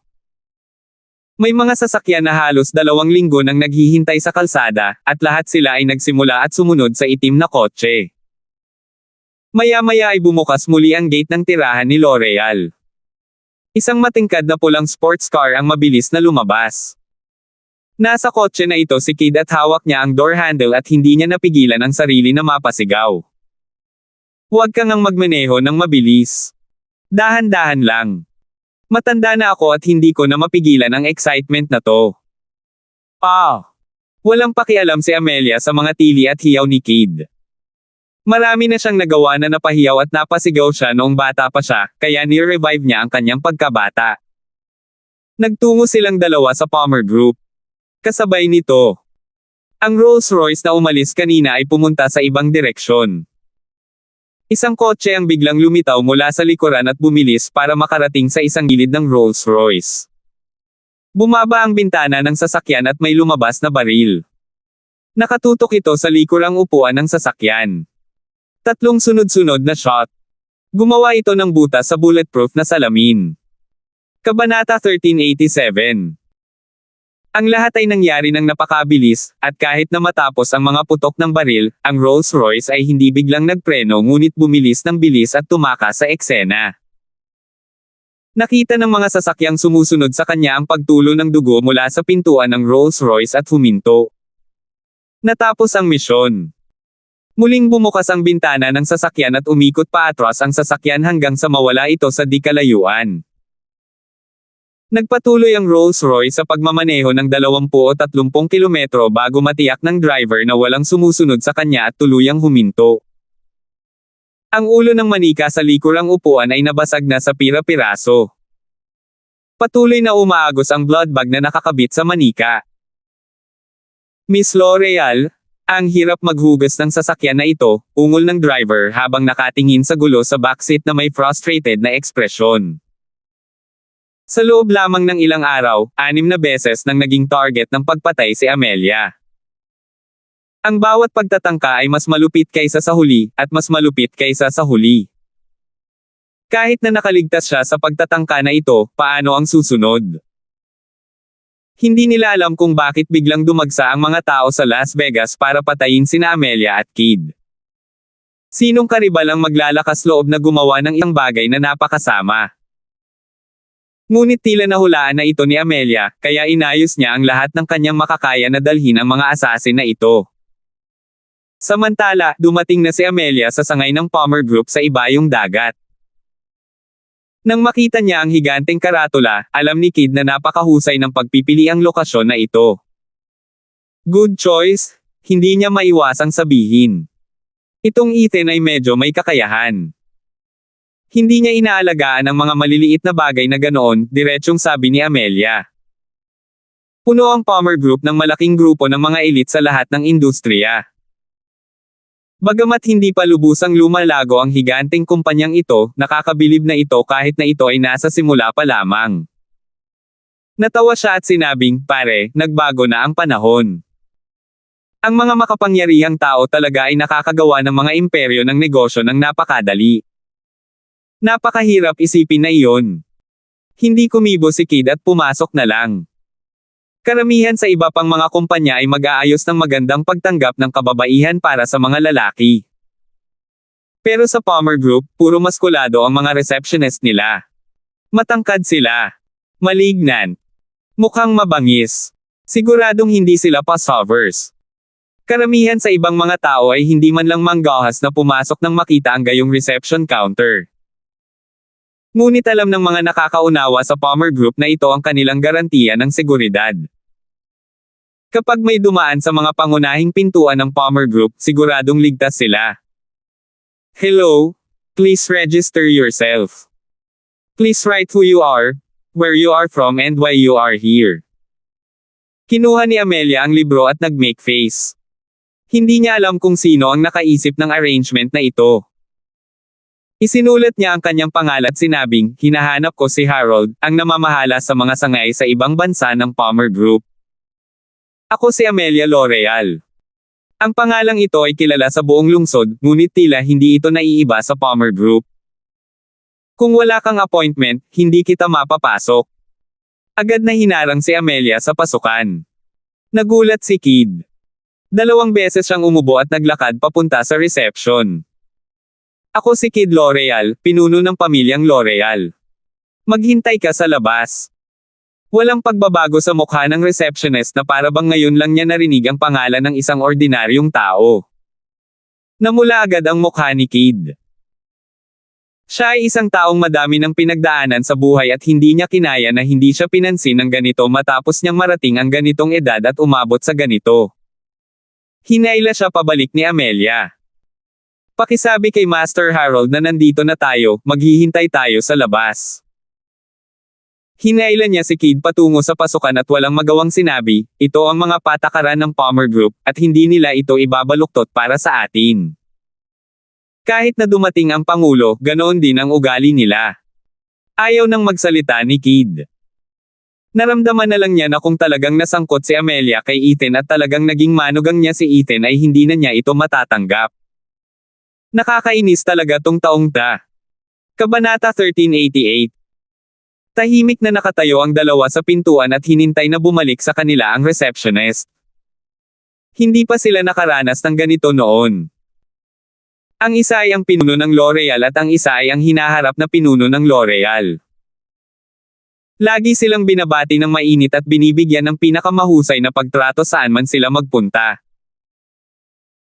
Speaker 1: May mga sasakyan na halos 2 linggo nang naghihintay sa kalsada, at lahat sila ay nagsimula at sumunod sa itim na kotse. Maya-maya ay bumukas muli ang gate ng tirahan ni L'Oreal. Isang matingkad na pulang sports car ang mabilis na lumabas. Nasa kotse na ito si Kid at hawak niya ang door handle at hindi niya napigilan ang sarili na mapasigaw. Huwag kang ang magmaneho ng mabilis. Dahan-dahan lang. Matanda na ako at hindi ko na mapigilan ang excitement na to. Walang pakialam si Amelia sa mga tili at hiyaw ni Kid. Marami na siyang nagawa na napahiyaw at napasigaw siya noong bata pa siya, kaya ni-revive niya ang kanyang pagkabata. Nagtungo silang dalawa sa Palmer Group. Kasabay nito, ang Rolls-Royce na umalis kanina ay pumunta sa ibang direksyon. Isang kotse ang biglang lumitaw mula sa likuran at bumilis para makarating sa isang gilid ng Rolls-Royce. Bumaba ang bintana ng sasakyan at may lumabas na baril. Nakatutok ito sa likurang upuan ng sasakyan. 3 sunod-sunod na shot. Gumawa ito ng butas sa bulletproof na salamin. Kabanata 1387. Ang lahat ay nangyari ng napakabilis, at kahit na matapos ang mga putok ng baril, ang Rolls-Royce ay hindi biglang nagpreno ngunit bumilis ng bilis at tumakas sa eksena. Nakita ng mga sasakyang sumusunod sa kanya ang pagtulo ng dugo mula sa pintuan ng Rolls-Royce at huminto. Natapos ang misyon. Muling bumukas ang bintana ng sasakyan at umikot paatras ang sasakyan hanggang sa mawala ito sa di kalayuan. Nagpatuloy ang Rolls-Royce sa pagmamaneho ng 20 o 30 kilometro bago matiyak ng driver na walang sumusunod sa kanya at tuluyang huminto. Ang ulo ng manika sa likurang upuan ay nabasag na sa pira-piraso. Patuloy na umaagos ang blood bag na nakakabit sa manika. Miss L'Oreal, ang hirap maghugas ng sasakyan na ito, ungol ng driver habang nakatingin sa gulo sa backseat na may frustrated na ekspresyon. Sa loob lamang ng ilang araw, 6 na beses nang naging target ng pagpatay si Amelia. Ang bawat pagtatangka ay mas malupit kaysa sa huli, at mas malupit kaysa sa huli. Kahit na nakaligtas siya sa pagtatangka na ito, paano ang susunod? Hindi nila alam kung bakit biglang dumagsa ang mga tao sa Las Vegas para patayin sina Amelia at Kid. Sinong karibal ang maglalakas loob na gumawa ng iyang bagay na napakasama? Ngunit tila nahulaan na ito ni Amelia, kaya inayos niya ang lahat ng kanyang makakaya na dalhin ang mga asasin na ito. Samantala, dumating na si Amelia sa sangay ng Palmer Group sa ibayong dagat. Nang makita niya ang higanteng karatula, alam ni Kid na napakahusay ng pagpipili ang lokasyon na ito. Good choice, hindi niya maiwasang sabihin. Itong Ethan ay medyo may kakayahan. Hindi niya inaalagaan ang mga maliliit na bagay na ganoon, diretsyong sabi ni Amelia. Puno ang Palmer Group ng malaking grupo ng mga elite sa lahat ng industriya. Bagamat hindi pa lubusang lumalago ang higanteng kumpanyang ito, nakakabilib na ito kahit na ito ay nasa simula pa lamang. Natawa siya at sinabing, pare, nagbago na ang panahon. Ang mga makapangyarihang tao talaga ay nakakagawa ng mga imperyo ng negosyo ng napakadali. Napakahirap isipin na iyon. Hindi kumibo si Kid at pumasok na lang. Karamihan sa iba pang mga kumpanya ay mag-aayos ng magandang pagtanggap ng kababaihan para sa mga lalaki. Pero sa Palmer Group, puro maskulado ang mga receptionist nila. Matangkad sila. Malignan. Mukhang mabangis. Siguradong hindi sila passovers. Karamihan sa ibang mga tao ay hindi man lang manggahas na pumasok nang makita ang gayong reception counter. Ngunit alam ng mga nakakaunawa sa Palmer Group na ito ang kanilang garantiya ng seguridad. Kapag may dumaan sa mga pangunahing pintuan ng Palmer Group, siguradong ligtas sila. Hello, please register yourself. Please write who you are, where you are from and why you are here. Kinuha ni Amelia ang libro at nag-make face. Hindi niya alam kung sino ang nakaisip ng arrangement na ito. Isinulat niya ang kanyang pangalan at sinabing, hinahanap ko si Harold, ang namamahala sa mga sangay sa ibang bansa ng Palmer Group. Ako si Amelia L'Oreal. Ang pangalang ito ay kilala sa buong lungsod, ngunit tila hindi ito naiiba sa Palmer Group. Kung wala kang appointment, hindi kita mapapasok. Agad na hinarang si Amelia sa pasukan. Nagulat si Kid. 2 beses siyang umubo at naglakad papunta sa reception. Ako si Kid L'Oreal, pinuno ng pamilyang L'Oreal. Maghintay ka sa labas. Walang pagbabago sa mukha ng receptionist na para bang ngayon lang niya narinig ang pangalan ng isang ordinaryong tao. Namula agad ang mukha ni Kid. Siya ay isang taong madami ng pinagdaanan sa buhay at hindi niya kinaya na hindi siya pinansin ng ganito matapos niyang marating ang ganitong edad at umabot sa ganito. Hinayla siya pabalik ni Amelia. Pakisabi kay Master Harold na nandito na tayo, maghihintay tayo sa labas. Hinayla niya si Kid patungo sa pasukan at walang magawang sinabi, ito ang mga patakaran ng Palmer Group, at hindi nila ito ibabaluktot para sa atin. Kahit na dumating ang Pangulo, ganoon din ang ugali nila. Ayaw nang magsalita ni Kid. Naramdaman na lang niya na kung talagang nasangkot si Amelia kay Ethan at talagang naging manugang niya si Ethan ay hindi na niya ito matatanggap. Nakakainis talaga tong taong ta. Kabanata 1388. Tahimik na nakatayo ang dalawa sa pintuan at hinintay na bumalik sa kanila ang receptionist. Hindi pa sila nakaranas ng ganito noon. Ang isa ay ang pinuno ng L'Oreal at ang isa ay ang hinaharap na pinuno ng L'Oreal. Lagi silang binabati ng mainit at binibigyan ng pinakamahusay na pagtrato saan man sila magpunta.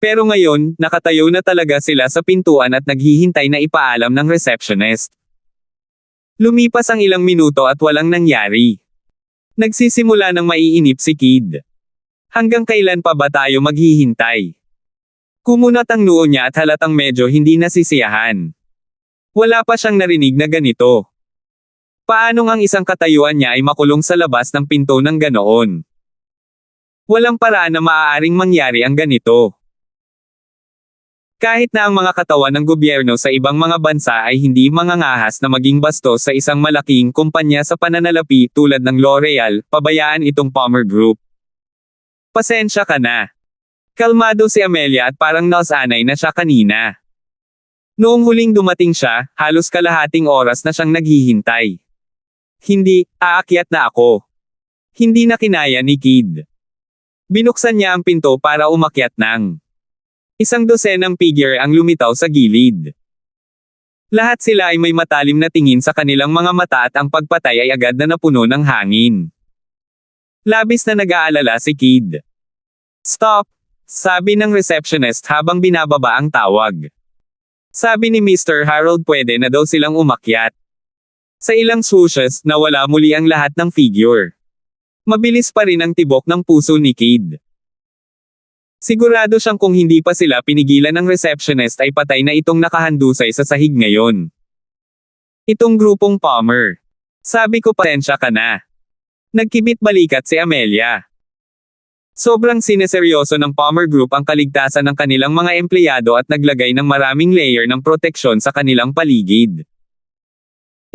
Speaker 1: Pero ngayon, nakatayo na talaga sila sa pintuan at naghihintay na ipaalam ng receptionist. Lumipas ang ilang minuto at walang nangyari. Nagsisimula ng maiinip si Kid. Hanggang kailan pa ba tayo maghihintay? Kumunat ang noo niya at halatang medyo hindi nasisiyahan. Wala pa siyang narinig na ganito. Paano ang isang katayuan niya ay makulong sa labas ng pinto ng ganoon? Walang paraan na maaaring mangyari ang ganito. Kahit na ang mga katawan ng gobyerno sa ibang mga bansa ay hindi mangangahas na maging bastos sa isang malaking kumpanya sa pananalapi tulad ng L'Oreal, pabayaan itong Palmer Group. Pasensya ka na. Kalmado si Amelia at parang nasanay na siya kanina. Noong huling dumating siya, halos kalahating oras na siyang naghihintay. Hindi, aakyat na ako. Hindi na kinaya ni Kid. Binuksan niya ang pinto para umakyat ng. Isang dosenang figure ang lumitaw sa gilid. Lahat sila ay may matalim na tingin sa kanilang mga mata at ang pagpatay ay agad na napuno ng hangin. Labis na nag-aalala si Kid. Stop! Sabi ng receptionist habang binababa ang tawag. Sabi ni Mr. Harold pwede na daw silang umakyat. Sa ilang swooshes, nawala muli ang lahat ng figure. Mabilis pa rin ang tibok ng puso ni Kid. Sigurado siyang kung hindi pa sila pinigilan ng receptionist ay patay na itong nakahandusay sa sahig ngayon. Itong grupong Palmer. Sabi ko pasensya ka na. Nagkibit balikat si Amelia. Sobrang sineseryoso ng Palmer Group ang kaligtasan ng kanilang mga empleyado at naglagay ng maraming layer ng proteksyon sa kanilang paligid.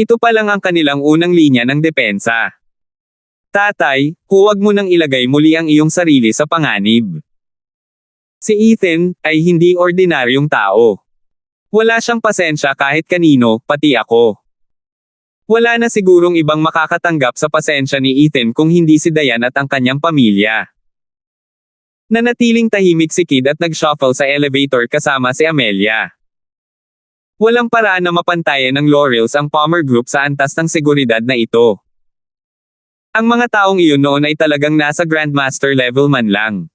Speaker 1: Ito pa lang ang kanilang unang linya ng depensa. Tatay, huwag mo nang ilagay muli ang iyong sarili sa panganib. Si Ethan ay hindi ordinaryong tao. Wala siyang pasensya kahit kanino, pati ako. Wala na sigurong ibang makakatanggap sa pasensya ni Ethan kung hindi si Diane at ang kanyang pamilya. Nanatiling tahimik si Kid at nag-shuffle sa elevator kasama si Amelia. Walang paraan na mapantayan ng L'Oreal ang Palmer Group sa antas ng seguridad na ito. Ang mga taong iyon noon ay talagang nasa Grandmaster level man lang.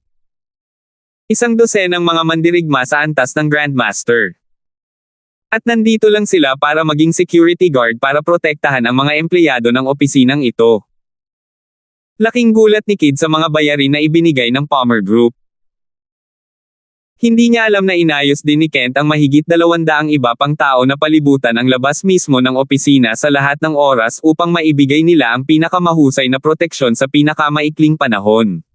Speaker 1: Isang dosenang mga mandirigma sa antas ng Grandmaster. At nandito lang sila para maging security guard para protektahan ang mga empleyado ng opisinang ito. Laking gulat ni Kid sa mga bayarin na ibinigay ng Palmer Group. Hindi niya alam na inayos din ni Kent ang mahigit 200 iba pang tao na palibutan ang labas mismo ng opisina sa lahat ng oras upang maibigay nila ang pinakamahusay na proteksyon sa pinakamaikling panahon.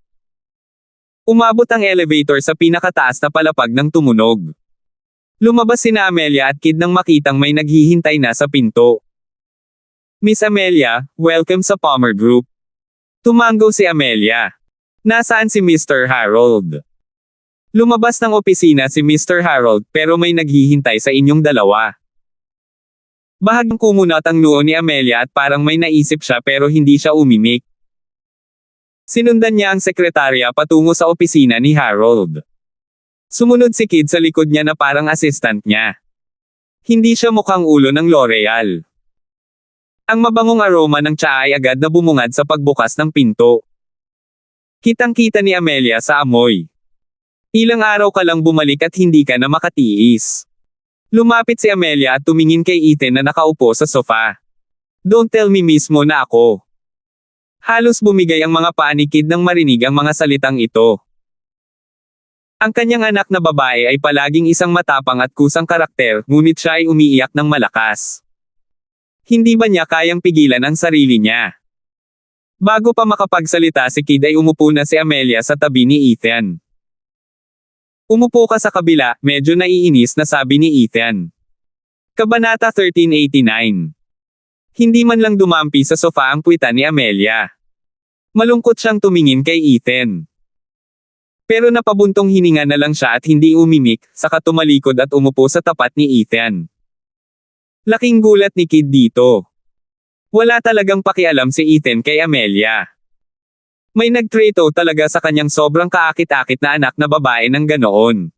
Speaker 1: Umabot ang elevator sa pinakataas na palapag ng tumunog. Lumabas sina Amelia at Kid nang makitang may naghihintay na sa pinto. Miss Amelia, welcome sa Palmer Group. Tumango si Amelia. Nasaan si Mr. Harold? Lumabas ng opisina si Mr. Harold pero may naghihintay sa inyong dalawa. Bahagyang kumunat ang noo ni Amelia at parang may naisip siya pero hindi siya umimik. Sinundan niya ang sekretarya patungo sa opisina ni Harold. Sumunod si Kid sa likod niya na parang assistant niya. Hindi siya mukhang ulo ng L'Oreal. Ang mabangong aroma ng tsaa ay agad na bumungad sa pagbukas ng pinto. Kitang-kita ni Amelia sa amoy. Ilang araw ka lang bumalik at hindi ka na makatiis. Lumapit si Amelia at tumingin kay Ethan na nakaupo sa sofa. Don't tell me mismo na ako. Halos bumigay ang mga paa ni Kid nang marinig ang mga salitang ito. Ang kanyang anak na babae ay palaging isang matapang at kusang karakter, ngunit siya ay umiiyak ng malakas. Hindi ba niya kayang pigilan ang sarili niya? Bago pa makapagsalita si Kid ay umupo na si Amelia sa tabi ni Ethan. Umupo ka sa kabila, medyo naiinis na sabi ni Ethan. Kabanata 1389. Hindi man lang dumampi sa sofa ang puwitan ni Amelia. Malungkot siyang tumingin kay Ethan. Pero napabuntong hininga na lang siya at hindi umimik, saka tumalikod at umupo sa tapat ni Ethan. Laking gulat ni Kid dito. Wala talagang pakialam si Ethan kay Amelia. May nagtreto talaga sa kanyang sobrang kaakit-akit na anak na babae ng ganoon.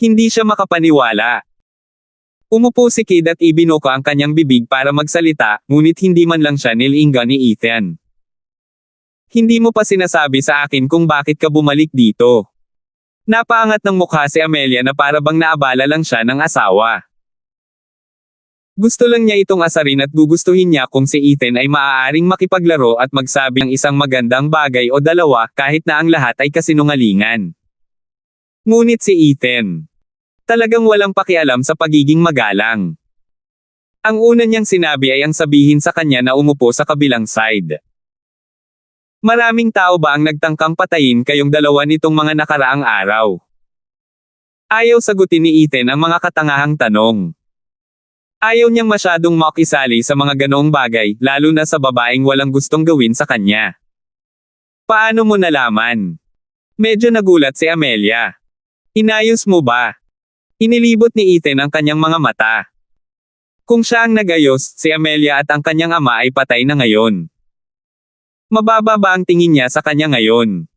Speaker 1: Hindi siya makapaniwala. Umupo si Kid at ibinuka ang kanyang bibig para magsalita, ngunit hindi man lang siya nilinga ni Ethan. Hindi mo pa sinasabi sa akin kung bakit ka bumalik dito. Napaangat ng mukha si Amelia na para bang naabala lang siya ng asawa. Gusto lang niya itong asarin at gugustuhin niya kung si Ethan ay maaaring makipaglaro at magsabi ng isang magandang bagay o dalawa kahit na ang lahat ay kasinungalingan. Ngunit si Ethan, talagang walang pakialam sa pagiging magalang. Ang una niyang sinabi ay ang sabihin sa kanya na umupo sa kabilang side. Maraming tao ba ang nagtangkang patayin kayong dalawa nitong mga nakaraang araw? Ayaw sagutin ni Ethan ang mga katangahang tanong. Ayaw niyang masyadong makisali sa mga ganoong bagay, lalo na sa babaeng walang gustong gawin sa kanya. Paano mo nalaman? Medyo nagulat si Amelia. Inayos mo ba? Inilibot ni Ethan ang kanyang mga mata. Kung siya ang nagayos, si Amelia at ang kanyang ama ay patay na ngayon. Mababa ba ang tingin niya sa kanya ngayon?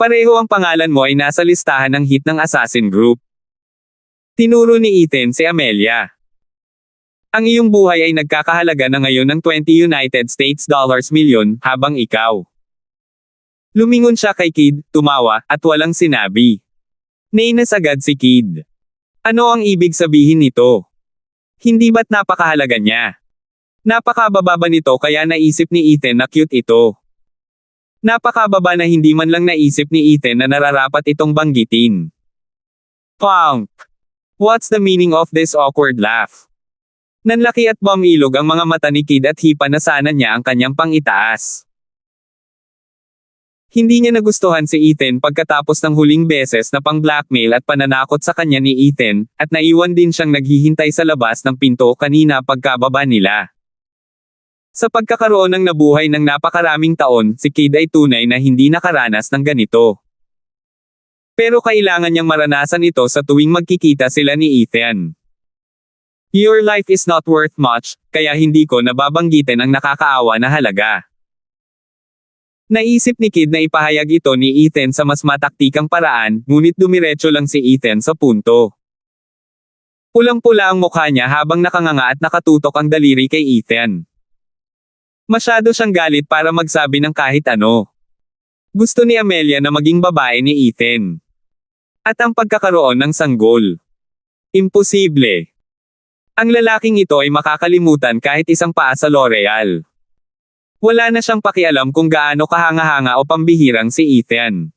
Speaker 1: Pareho ang pangalan mo ay nasa listahan ng hit ng Assassin Group. Tinuro ni Ethan si Amelia. Ang iyong buhay ay nagkakahalaga na ngayon ng $20 million, habang ikaw. Lumingon siya kay Kid, tumawa, at walang sinabi. Nainas agad si Kid. Ano ang ibig sabihin nito? Hindi ba't napakahalaga niya? Napakababa ba nito kaya naisip ni Ethan na cute ito? Napakababa na hindi man lang naisip ni Ethan na nararapat itong banggitin. Punk! What's the meaning of this awkward laugh? Nanlaki at bumilog ang mga mata ni Kid at hipa na sana niya ang kanyang pangitaas. Hindi niya nagustuhan si Ethan pagkatapos ng huling beses na pang-blackmail at pananakot sa kanya ni Ethan, at naiwan din siyang naghihintay sa labas ng pinto kanina pagkababa nila. Sa pagkakaroon ng nabuhay ng napakaraming taon, si Kid ay tunay na hindi nakaranas ng ganito. Pero kailangan niyang maranasan ito sa tuwing magkikita sila ni Ethan. Your life is not worth much, kaya hindi ko nababanggitin ang nakakaawa na halaga. Naisip ni Kid na ipahayag ito ni Ethan sa mas mataktikang paraan, ngunit dumiretso lang si Ethan sa punto. Pulang-pula ang mukha niya habang nakanganga at nakatutok ang daliri kay Ethan. Masyado siyang galit para magsabi ng kahit ano. Gusto ni Amelia na maging babae ni Ethan. At ang pagkakaroon ng sanggol. Imposible. Ang lalaking ito ay makakalimutan kahit isang paa sa L'Oreal. Wala na siyang pakialam kung gaano kahanga-hanga o pambihirang si Ethan.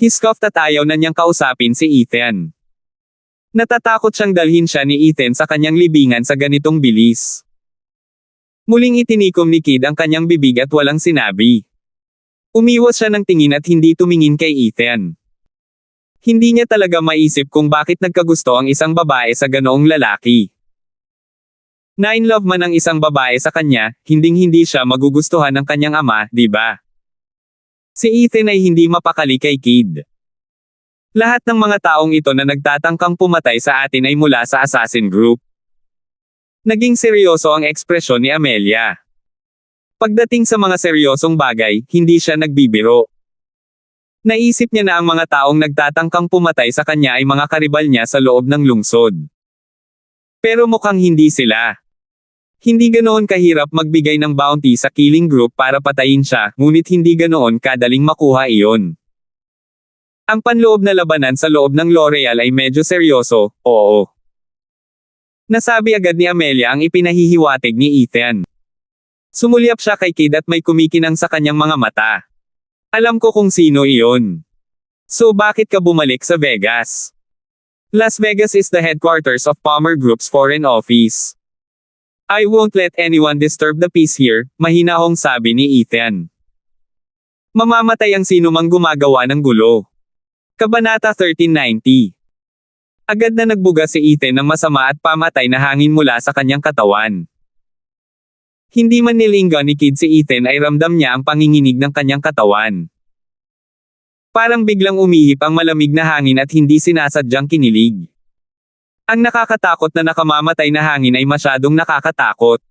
Speaker 1: Hiskoft at ayaw na niyang kausapin si Ethan. Natatakot siyang dalhin siya ni Ethan sa kanyang libingan sa ganitong bilis. Muling itinikom ni Kid ang kanyang bibig at walang sinabi. Umiwas siya ng tingin at hindi tumingin kay Ethan. Hindi niya talaga maisip kung bakit nagkagusto ang isang babae sa ganoong lalaki. Na-in-love man ang isang babae sa kanya, hinding-hindi siya magugustuhan ng kanyang ama, di ba? Si Ethan ay hindi mapakali kay Kid. Lahat ng mga taong ito na nagtatangkang pumatay sa atin ay mula sa Assassin Group. Naging seryoso ang ekspresyon ni Amelia. Pagdating sa mga seryosong bagay, hindi siya nagbibiro. Naisip niya na ang mga taong nagtatangkang pumatay sa kanya ay mga karibal niya sa loob ng lungsod. Pero mukhang hindi sila. Hindi ganoon kahirap magbigay ng bounty sa killing group para patayin siya, ngunit hindi ganoon kadaling makuha iyon. Ang panloob na labanan sa loob ng L'Oreal ay medyo seryoso, oo. Nasabi agad ni Amelia ang ipinahihiwatig ni Ethan. Sumulyap siya kay Kid at may kumikinang sa kanyang mga mata. Alam ko kung sino iyon. So bakit ka bumalik sa Vegas? Las Vegas is the headquarters of Palmer Group's foreign office. I won't let anyone disturb the peace here, mahinahong sabi ni Ethan. Mamamatay ang sinumang gumagawa ng gulo. Kabanata 1390. Agad na nagbuga si Ethan ng masama at pamatay na hangin mula sa kanyang katawan. Hindi man nilingga ni Kid si Ethan ay ramdam niya ang panginginig ng kanyang katawan. Parang biglang umihip ang malamig na hangin at hindi sinasadyang kinilig. Ang nakakatakot na nakamamatay na hangin ay masyadong nakakatakot.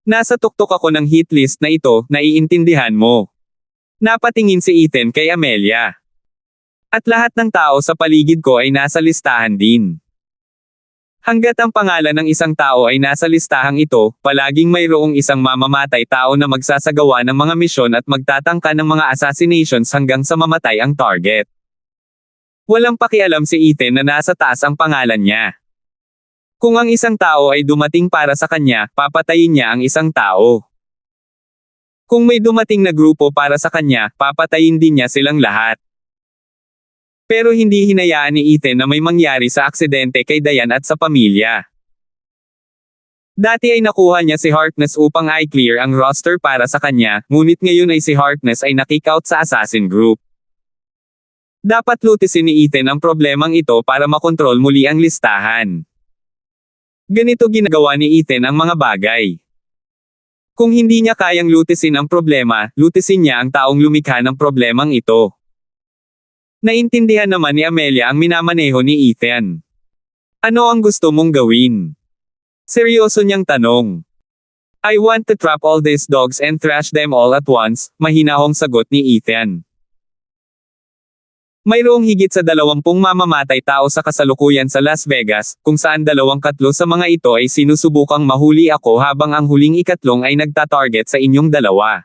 Speaker 1: Nasa tuktok ako ng hit list na ito, naiintindihan mo. Napatingin si Ethan kay Amelia. At lahat ng tao sa paligid ko ay nasa listahan din. Hanggat ang pangalan ng isang tao ay nasa listahang ito, palaging mayroong isang mamamatay tao na magsasagawa ng mga misyon at magtatangka ng mga assassinations hanggang sa mamatay ang target. Walang pakialam si Ethan na nasa taas ang pangalan niya. Kung ang isang tao ay dumating para sa kanya, papatayin niya ang isang tao. Kung may dumating na grupo para sa kanya, papatayin din niya silang lahat. Pero hindi hinayaan ni Ethan na may mangyari sa aksidente kay Diane at sa pamilya. Dati ay nakuha niya si Harkness upang i-clear ang roster para sa kanya, ngunit ngayon ay si Harkness ay na-kick out sa assassin group. Dapat lutisin ni Ethan ang problemang ito para makontrol muli ang listahan. Ganito ginagawa ni Ethan ang mga bagay. Kung hindi niya kayang lutisin ang problema, lutisin niya ang taong lumikha ng problemang ito. Naintindihan naman ni Amelia ang minamaneho ni Ethan. Ano ang gusto mong gawin? Seryoso niyang tanong. I want to trap all these dogs and thrash them all at once, mahinahong sagot ni Ethan. Mayroong higit sa 20 mamamatay tao sa kasalukuyan sa Las Vegas, kung saan 2/3 sa mga ito ay sinusubukang mahuli ako habang ang huling 3 ay nagtatarget sa inyong dalawa.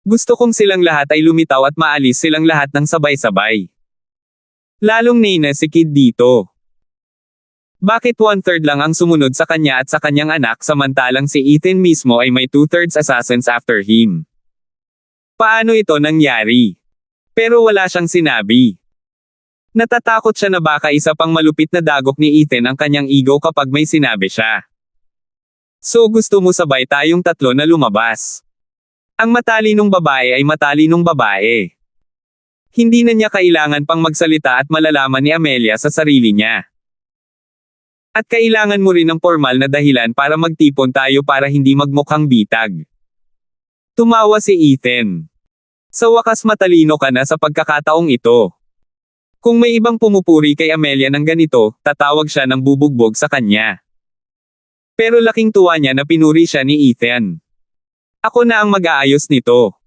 Speaker 1: Gusto kong silang lahat ay lumitaw at maalis silang lahat ng sabay-sabay. Lalong nina si Kid dito. Bakit 1/3 lang ang sumunod sa kanya at sa kanyang anak samantalang si Ethan mismo ay may 2/3 assassins after him? Paano ito nangyari? Pero wala siyang sinabi. Natatakot siya na baka isa pang malupit na dagok ni Ethan ang kanyang ego kapag may sinabi siya. So gusto mo sabay tayong tatlo na lumabas? Ang matalinong babae ay matalinong babae. Hindi na niya kailangan pang magsalita at malalaman ni Amelia sa sarili niya. At kailangan mo rin ng formal na dahilan para magtipon tayo para hindi magmukhang bitag. Tumawa si Ethan. Sa wakas matalino ka na sa pagkakataong ito. Kung may ibang pumupuri kay Amelia ng ganito, tatawag siya ng bubugbog sa kanya. Pero laking tuwa niya na pinuri siya ni Ethan. Ako na ang mag-aayos nito.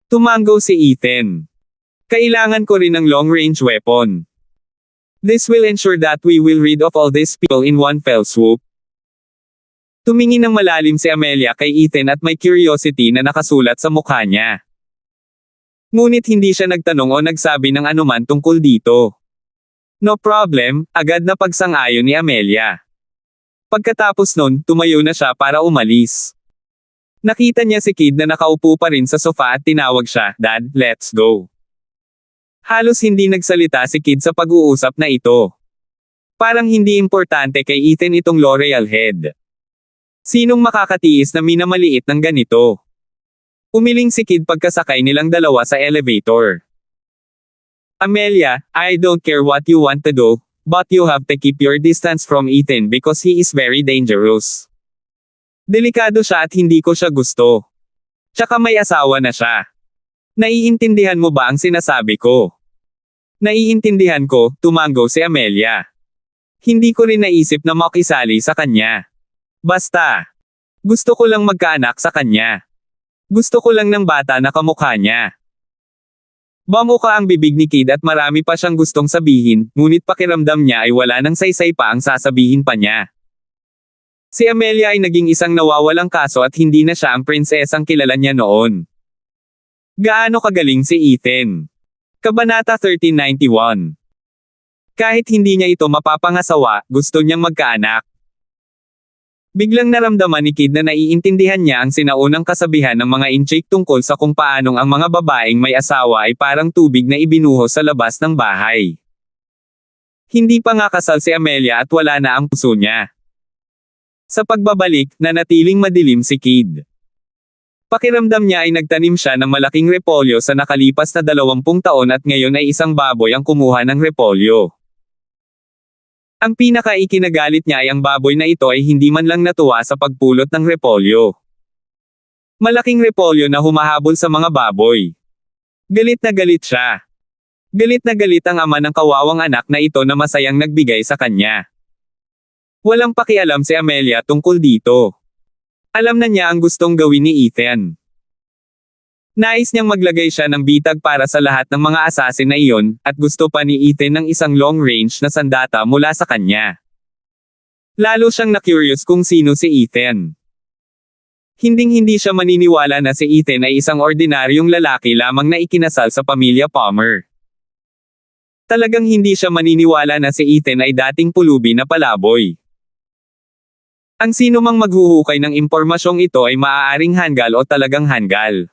Speaker 1: Tumanggo si Ethan. Kailangan ko rin ng long-range weapon. This will ensure that we will rid of all these people in one fell swoop. Tumingin ng malalim si Amelia kay Ethan at may curiosity na nakasulat sa mukha niya. Ngunit hindi siya nagtanong o nagsabi ng anuman tungkol dito. No problem, agad na pagsang-ayon ni Amelia. Pagkatapos nun, tumayo na siya para umalis. Nakita niya si Kid na nakaupo pa rin sa sofa at tinawag siya, Dad, let's go. Halos hindi nagsalita si Kid sa pag-uusap na ito. Parang hindi importante kay Ethan itong L'Oreal head. Sinong makakatiis na minamaliit ng ganito? Umiling si Kid pagkasakay nilang dalawa sa elevator. Amelia, I don't care what you want to do, but you have to keep your distance from Ethan because he is very dangerous. Delikado siya at hindi ko siya gusto. Tsaka may asawa na siya. Naiintindihan mo ba ang sinasabi ko? Naiintindihan ko, tumanggo si Amelia. Hindi ko rin naisip na makisali sa kanya. Basta. Gusto ko lang magkaanak sa kanya. Gusto ko lang ng bata na kamukha niya. Bamukha ang bibig ni Kid at marami pa siyang gustong sabihin, ngunit pakiramdam niya ay wala nang saysay pa ang sasabihin pa niya. Si Amelia ay naging isang nawawalang kaso at hindi na siya ang prinsesang kilala niya noon. Gaano kagaling si Ethan? Kabanata 1391. Kahit hindi niya ito mapapangasawa, gusto niyang magkaanak. Biglang naramdaman ni Kid na naiintindihan niya ang sinaunang kasabihan ng mga inchik tungkol sa kung paanong ang mga babaeng may asawa ay parang tubig na ibinuhos sa labas ng bahay. Hindi pa nga kasal si Amelia at wala na ang puso niya. Sa pagbabalik, nanatiling madilim si Kid. Pakiramdam niya ay nagtanim siya ng malaking repolyo sa nakalipas na 20 taon at ngayon ay isang baboy ang kumuha ng repolyo. Ang pinaka-ikinagalit niya ay ang baboy na ito ay hindi man lang natuwa sa pagpulot ng repolyo. Malaking repolyo na humahabol sa mga baboy. Galit na galit siya. Galit na galit ang ama ng kawawang anak na ito na masayang nagbigay sa kanya. Walang pakialam si Amelia tungkol dito. Alam na niya ang gustong gawin ni Ethan. Nais niyang maglagay siya ng bitag para sa lahat ng mga assassin na iyon, at gusto pa ni Ethan ng isang long-range na sandata mula sa kanya. Lalo siyang na-curious kung sino si Ethan. Hinding-hindi siya maniniwala na si Ethan ay isang ordinaryong lalaki lamang na ikinasal sa pamilya Palmer. Talagang hindi siya maniniwala na si Ethan ay dating pulubi na palaboy. Ang sino mang maghuhukay ng impormasyong ito ay maaaring hanggal o talagang hanggal.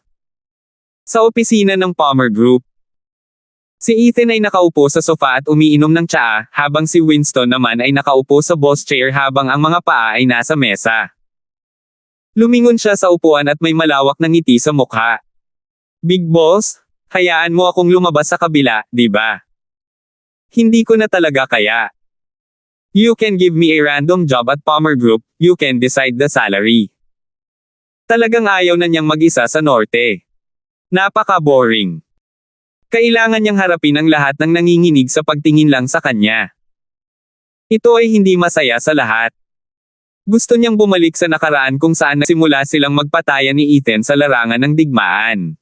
Speaker 1: Sa opisina ng Palmer Group, si Ethan ay nakaupo sa sofa at umiinom ng tsaa, habang si Winston naman ay nakaupo sa boss chair habang ang mga paa ay nasa mesa. Lumingon siya sa upuan at may malawak na ngiti sa mukha. "Big boss, hayaan mo akong lumabas sa kabila, di ba? Hindi ko na talaga kaya. You can give me a random job at Palmer Group, you can decide the salary." Talagang ayaw na niyang mag-isa sa norte. Napaka-boring. Kailangan niyang harapin ang lahat ng nanginginig sa pagtingin lang sa kanya. Ito ay hindi masaya sa lahat. Gusto niyang bumalik sa nakaraan kung saan nagsimula silang magpatayan ni Ethan sa larangan ng digmaan.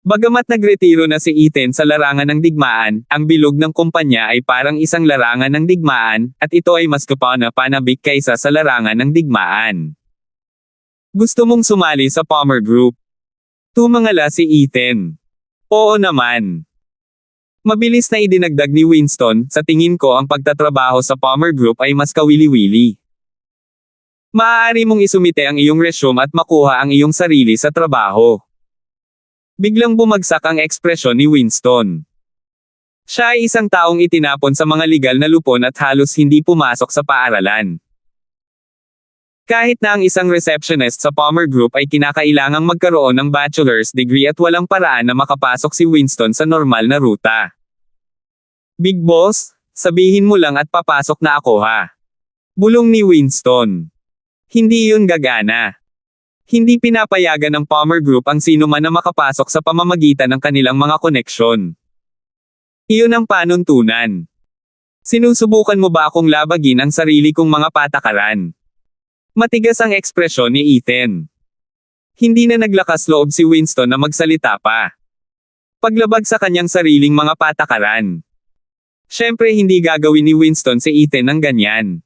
Speaker 1: Bagamat nagretiro na si Ethan sa larangan ng digmaan, ang bilog ng kumpanya ay parang isang larangan ng digmaan, at ito ay mas kapanabik kaysa sa larangan ng digmaan. Gusto mong sumali sa Palmer Group? Tumangala si Ethan. Oo naman. Mabilis na idinagdag ni Winston, sa tingin ko ang pagtatrabaho sa Palmer Group ay mas kawili-wili. Maaari mong isumite ang iyong resume at makuha ang iyong sarili sa trabaho. Biglang bumagsak ang ekspresyon ni Winston. Siya ay isang taong itinapon sa mga legal na lupon at halos hindi pumasok sa paaralan. Kahit na ang isang receptionist sa Palmer Group ay kinakailangang magkaroon ng bachelor's degree at walang paraan na makapasok si Winston sa normal na ruta. "Big boss, sabihin mo lang at papasok na ako ha." Bulong ni Winston. Hindi yun gagana. Hindi pinapayagan ng Palmer Group ang sino man na makapasok sa pamamagitan ng kanilang mga koneksyon. Iyon ang panuntunan. Sinusubukan mo ba akong labagin ang sarili kong mga patakaran? Matigas ang ekspresyon ni Ethan. Hindi na naglakas loob si Winston na magsalita pa. Paglabag sa kanyang sariling mga patakaran. Siyempre hindi gagawin ni Winston si Ethan ng ganyan.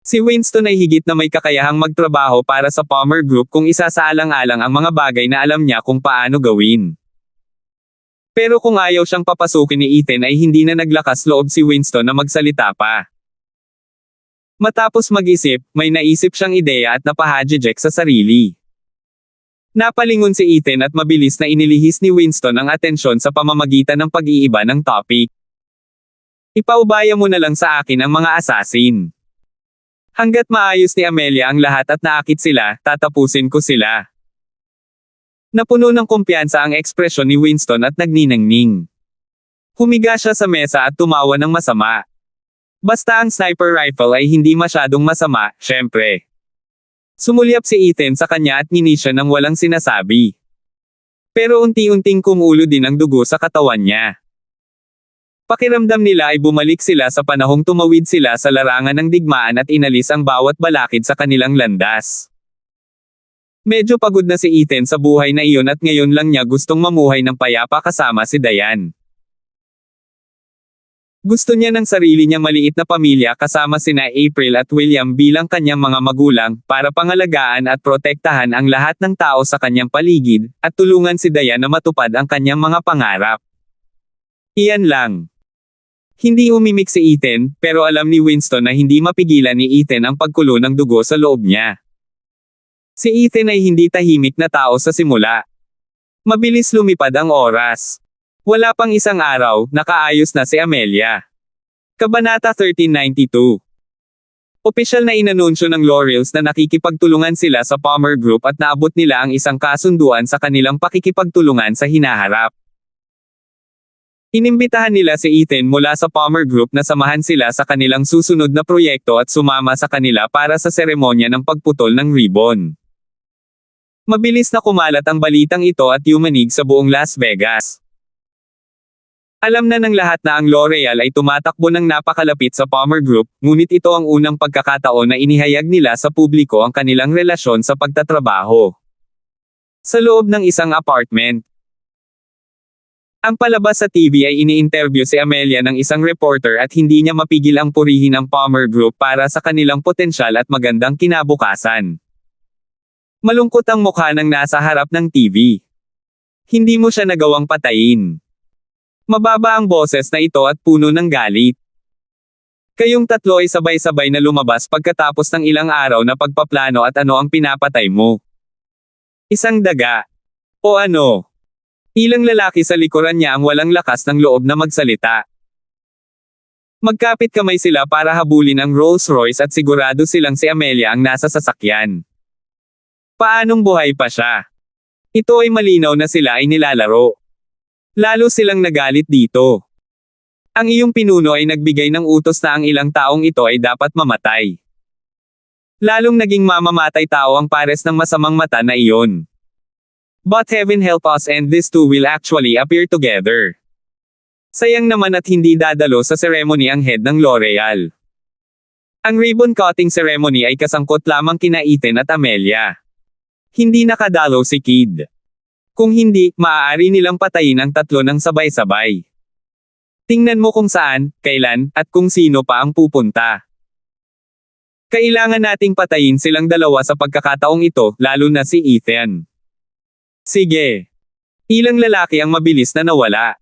Speaker 1: Si Winston ay higit na may kakayahang magtrabaho para sa Palmer Group kung isasaalang-alang ang mga bagay na alam niya kung paano gawin. Pero kung ayaw siyang papasukin ni Ethan ay hindi na naglakas loob si Winston na magsalita pa. Matapos mag-isip, may naisip siyang ideya at napahadjejek sa sarili. Napalingon si Ethan at mabilis na inilihis ni Winston ang atensyon sa pamamagitan ng pag-iiba ng topic. "Ipaubaya mo na lang sa akin ang mga assassin. Hanggat maayos ni Amelia ang lahat at naakit sila, tatapusin ko sila." Napuno ng kumpiyansa ang ekspresyon ni Winston at nagniningning. Humiga siya sa mesa at tumawa ng masama. Basta ang sniper rifle ay hindi masyadong masama, syempre. Sumulyap si Ethan sa kanya at ngini siya nang walang sinasabi. Pero unti-unting kumulo din ang dugo sa katawan niya. Pakiramdam nila ay bumalik sila sa panahong tumawid sila sa larangan ng digmaan at inalis ang bawat balakid sa kanilang landas. Medyo pagod na si Ethan sa buhay na iyon at ngayon lang niya gustong mamuhay ng payapa kasama si Diane. Gusto niya ng sarili niyang maliit na pamilya kasama sina April at William bilang kanyang mga magulang, para pangalagaan at protektahan ang lahat ng tao sa kanyang paligid, at tulungan si Diane na matupad ang kanyang mga pangarap. Iyan lang. Hindi umimik si Ethan, pero alam ni Winston na hindi mapigilan ni Ethan ang pagkulo ng dugo sa loob niya. Si Ethan ay hindi tahimik na tao sa simula. Mabilis lumipad ang oras. Wala pang isang araw, nakaayos na si Amelia. Kabanata 1392. Opisyal na inanunsyo ng Laurels na nakikipagtulungan sila sa Palmer Group at naabot nila ang isang kasunduan sa kanilang pakikipagtulungan sa hinaharap. Inimbitahan nila si Ethan mula sa Palmer Group na samahan sila sa kanilang susunod na proyekto at sumama sa kanila para sa seremonya ng pagputol ng ribbon. Mabilis na kumalat ang balitang ito at yumanig sa buong Las Vegas. Alam na ng lahat na ang L'Oreal ay tumatakbo ng napakalapit sa Palmer Group, ngunit ito ang unang pagkakataon na inihayag nila sa publiko ang kanilang relasyon sa pagtatrabaho. Sa loob ng isang apartment. Ang palabas sa TV ay ini-interview si Amelia ng isang reporter at hindi niya mapigil ang purihin ang Palmer Group para sa kanilang potensyal at magandang kinabukasan. Malungkot ang mukha ng nasa harap ng TV. Hindi mo siya nagawang patayin. Mababa ang boses na ito at puno ng galit. Kayong tatlo ay sabay-sabay na lumabas pagkatapos ng ilang araw na pagpaplano at ano ang pinapatay mo? Isang daga. O ano? Ilang lalaki sa likuran niya ang walang lakas ng loob na magsalita. Magkapit kamay sila para habulin ang Rolls Royce at sigurado silang si Amelia ang nasa sasakyan. Paanong buhay pa siya? Ito ay malinaw na sila ay nilalaro. Lalo silang nagalit dito. Ang iyong pinuno ay nagbigay ng utos na ang ilang taong ito ay dapat mamatay. Lalong naging mamamatay tao ang pares ng masamang mata na iyon. But heaven help us and these two will actually appear together. Sayang naman at hindi dadalo sa ceremony ang head ng L'Oreal. Ang ribbon cutting ceremony ay kasangkot lamang kina Ethan at Amelia. Hindi nakadalo si Kid. Kung hindi, maaari nilang patayin ang tatlo ng sabay-sabay. Tingnan mo kung saan, kailan, at kung sino pa ang pupunta. Kailangan nating patayin silang dalawa sa pagkakataong ito, lalo na si Ethan. Sige. Ilang lalaki ang mabilis na nawala.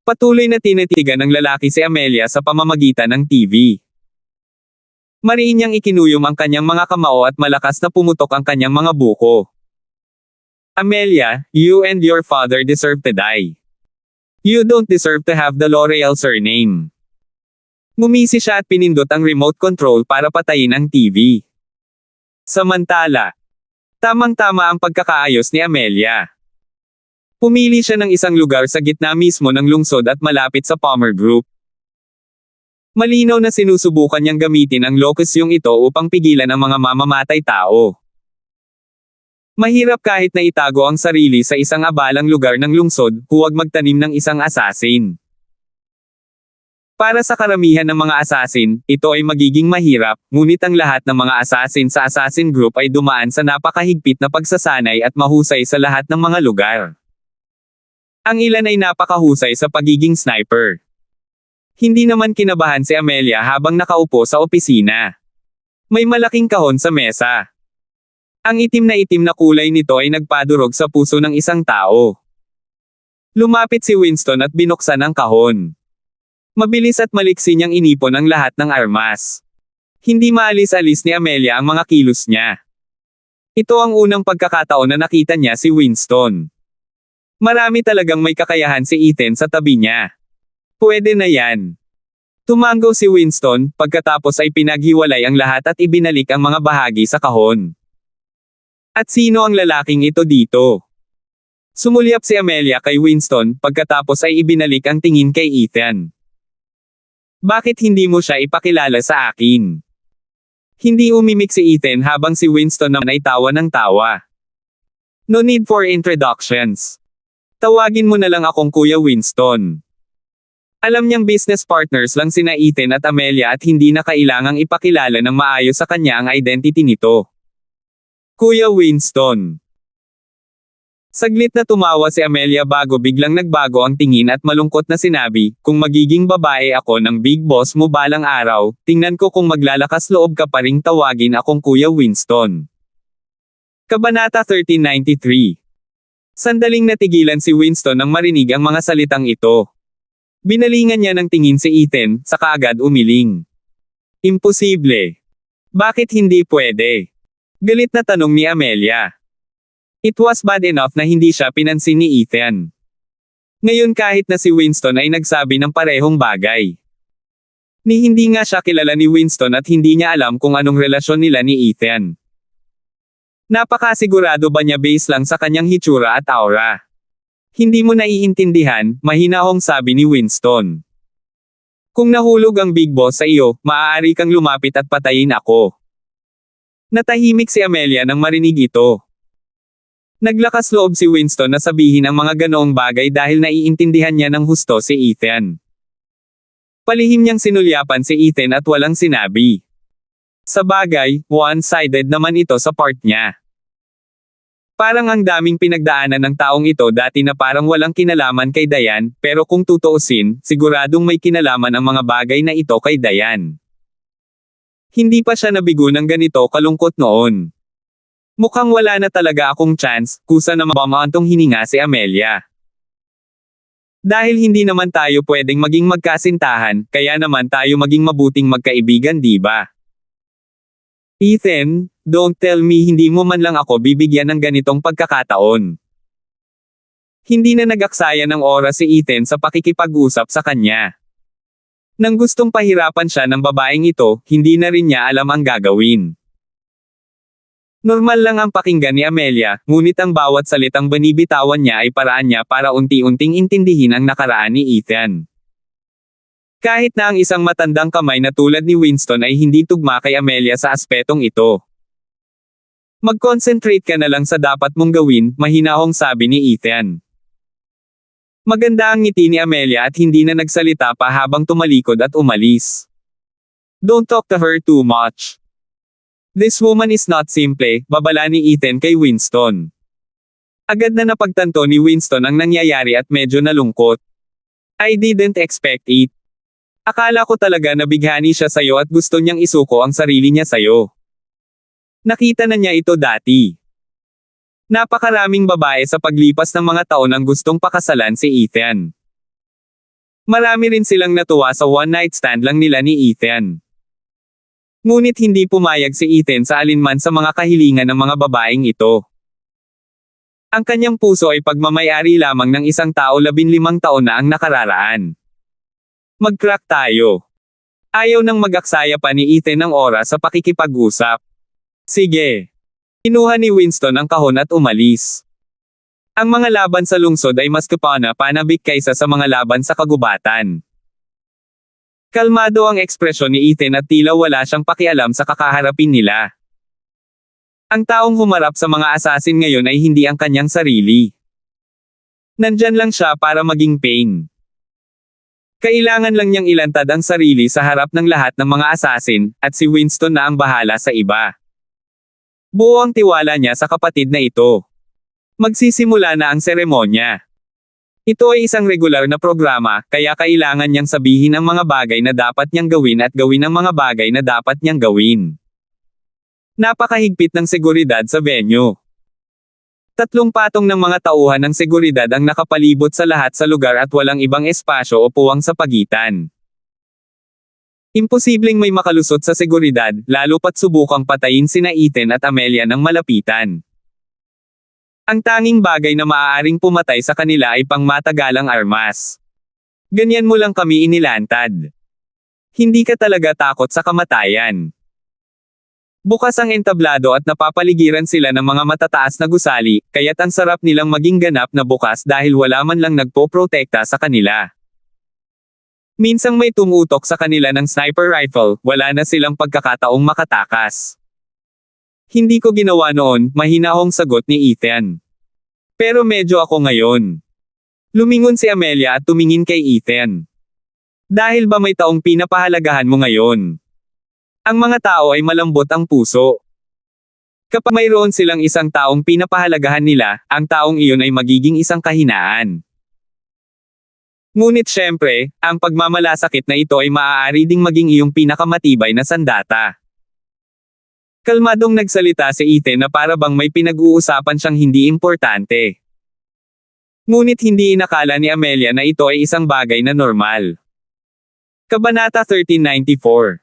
Speaker 1: Patuloy na tinitigan ng lalaki si Amelia sa pamamagitan ng TV. Mariin niyang ikinuyom ang kanyang mga kamao at malakas na pumutok ang kanyang mga buko. Amelia, you and your father deserve to die. You don't deserve to have the L'Oreal surname. Ngumisi siya at pinindot ang remote control para patayin ang TV. Samantala, tamang-tama ang pagkakaayos ni Amelia. Pumili siya ng isang lugar sa gitna mismo ng lungsod at malapit sa Palmer Group. Malinaw na sinusubukan niyang gamitin ang lokasyong ito upang pigilan ang mga mamamatay tao. Mahirap kahit na itago ang sarili sa isang abalang lugar ng lungsod, huwag magtanim ng isang asasin. Para sa karamihan ng mga asasin, ito ay magiging mahirap, ngunit ang lahat ng mga asasin sa assassin group ay dumaan sa napakahigpit na pagsasanay at mahusay sa lahat ng mga lugar. Ang ilan ay napakahusay sa pagiging sniper. Hindi naman kinabahan si Amelia habang nakaupo sa opisina. May malaking kahon sa mesa. Ang itim na kulay nito ay nagpadurog sa puso ng isang tao. Lumapit si Winston at binuksan ang kahon. Mabilis at maliksi niyang inipon ang lahat ng armas. Hindi maalis-alis ni Amelia ang mga kilos niya. Ito ang unang pagkakataon na nakita niya si Winston. Marami talagang may kakayahan si Ethan sa tabi niya. Pwede na yan. Tumango si Winston, pagkatapos ay pinaghiwalay ang lahat at ibinalik ang mga bahagi sa kahon. At sino ang lalaking ito dito? Sumulyap si Amelia kay Winston, pagkatapos ay ibinalik ang tingin kay Ethan. Bakit hindi mo siya ipakilala sa akin? Hindi umimik si Ethan habang si Winston naman ay tawa ng tawa. No need for introductions. Tawagin mo na lang akong Kuya Winston. Alam niyang business partners lang sina Ethan at Amelia at hindi na kailangang ipakilala ng maayos sa kanya ang identity nito. Kuya Winston. Saglit na tumawa si Amelia bago biglang nagbago ang tingin at malungkot na sinabi, kung magiging babae ako ng big boss mo balang araw, tingnan ko kung maglalakas loob ka pa ring tawagin akong Kuya Winston. Kabanata 1393. Sandaling natigilan si Winston nang marinig ang mga salitang ito. Binalingan niya ng tingin si Ethan, saka agad umiling. Imposible. Bakit hindi pwede? Galit na tanong ni Amelia. It was bad enough na hindi siya pinansin ni Ethan. Ngayon kahit na si Winston ay nagsabi ng parehong bagay. Ni hindi nga siya kilala ni Winston at hindi niya alam kung anong relasyon nila ni Ethan. Napakasigurado ba niya base lang sa kanyang hitsura at aura? Hindi mo naiintindihan, mahinahong sabi ni Winston. Kung nahulog ang big boss sa iyo, maaari kang lumapit at patayin ako. Natahimik si Amelia nang marinig ito. Naglakas loob si Winston na sabihin ang mga ganoong bagay dahil naiintindihan niya ng husto si Ethan. Palihim niyang sinulyapan si Ethan at walang sinabi. Sa bagay, one-sided naman ito sa part niya. Parang ang daming pinagdaanan ng taong ito dati na parang walang kinalaman kay Diane, pero kung tutuusin, siguradong may kinalaman ang mga bagay na ito kay Diane. Hindi pa siya nabigo ng ganito kalungkot noon. Mukhang wala na talaga akong chance, kusa na mabamantong hininga si Amelia. Dahil hindi naman tayo pwedeng maging magkasintahan, kaya naman tayo maging mabuting magkaibigan, di ba? Ethan, don't tell me hindi mo man lang ako bibigyan ng ganitong pagkakataon. Hindi na nag-aksaya ng oras si Ethan sa pakikipag-usap sa kanya. Nang gustong pahirapan siya ng babaeng ito, hindi na rin niya alam ang gagawin. Normal lang ang pakinggan ni Amelia, ngunit ang bawat salitang binibitawan niya ay paraan niya para unti-unting intindihin ang nakaraan ni Ethan. Kahit na ang isang matandang kamay na tulad ni Winston ay hindi tugma kay Amelia sa aspetong ito. Mag-concentrate ka na lang sa dapat mong gawin, mahinahong sabi ni Ethan. Maganda ang ngiti ni Amelia at hindi na nagsalita pa habang tumalikod at umalis. Don't talk to her too much. This woman is not simple, babala ni Ethan kay Winston. Agad na napagtanto ni Winston ang nangyayari at medyo nalungkot. I didn't expect it. Akala ko talaga na bighani siya sayo at gusto niyang isuko ang sarili niya sayo. Nakita na niya ito dati. Napakaraming babae sa paglipas ng mga taon ang gustong pakasalan si Ethan. Marami rin silang natuwa sa one-night stand lang nila ni Ethan. Ngunit hindi pumayag si Ethan sa alinman sa mga kahilingan ng mga babaeng ito. Ang kanyang puso ay pagmamayari lamang ng isang tao 15 taon na ang nakararaan. Mag-crack tayo. Ayaw nang mag-aksaya pa ni Ethan ng oras sa pakikipag-usap. Sige. Kinuha ni Winston ang kahon at umalis. Ang mga laban sa lungsod ay mas kapana-panabik kaysa sa mga laban sa kagubatan. Kalmado ang ekspresyon ni Ethan at tila wala siyang pakialam sa kakaharapin nila. Ang taong humarap sa mga assassin ngayon ay hindi ang kanyang sarili. Nandyan lang siya para maging pain. Kailangan lang niyang ilantad ang sarili sa harap ng lahat ng mga assassin, at si Winston na ang bahala sa iba. Buo ang tiwala niya sa kapatid na ito. Magsisimula na ang seremonya. Ito ay isang regular na programa, kaya kailangan niyang sabihin ang mga bagay na dapat niyang gawin at gawin ang mga bagay na dapat niyang gawin. Napakahigpit ng seguridad sa venue. 3 patong ng mga tauhan ng seguridad ang nakapalibot sa lahat sa lugar at walang ibang espasyo o puwang sa pagitan. Imposibleng may makalusot sa seguridad, lalo pat subukang patayin sina Ethan at Amelia ng malapitan. Ang tanging bagay na maaaring pumatay sa kanila ay pangmatagalang armas. Ganyan mo lang kami inilantad. Hindi ka talaga takot sa kamatayan. Bukas ang entablado at napapaligiran sila ng mga matataas na gusali, kaya't ang sarap nilang maging ganap na bukas dahil wala man lang nagpoprotekta sa kanila. Minsang may tumutok sa kanila ng sniper rifle, wala na silang pagkakataong makatakas. Hindi ko ginawa noon, mahinahong sagot ni Ethan. Pero medyo ako ngayon. Lumingon si Amelia at tumingin kay Ethan. Dahil ba may taong pinapahalagahan mo ngayon? Ang mga tao ay malambot ang puso. Kapag mayroon silang isang taong pinapahalagahan nila, ang taong iyon ay magiging isang kahinaan. Ngunit syempre, ang pagmamalasakit na ito ay maaari ding maging iyong pinakamatibay na sandata. Kalmadong nagsalita si Ethan na para bang may pinag-uusapan siyang hindi importante. Ngunit hindi inakala ni Amelia na ito ay isang bagay na normal. Kabanata 1394.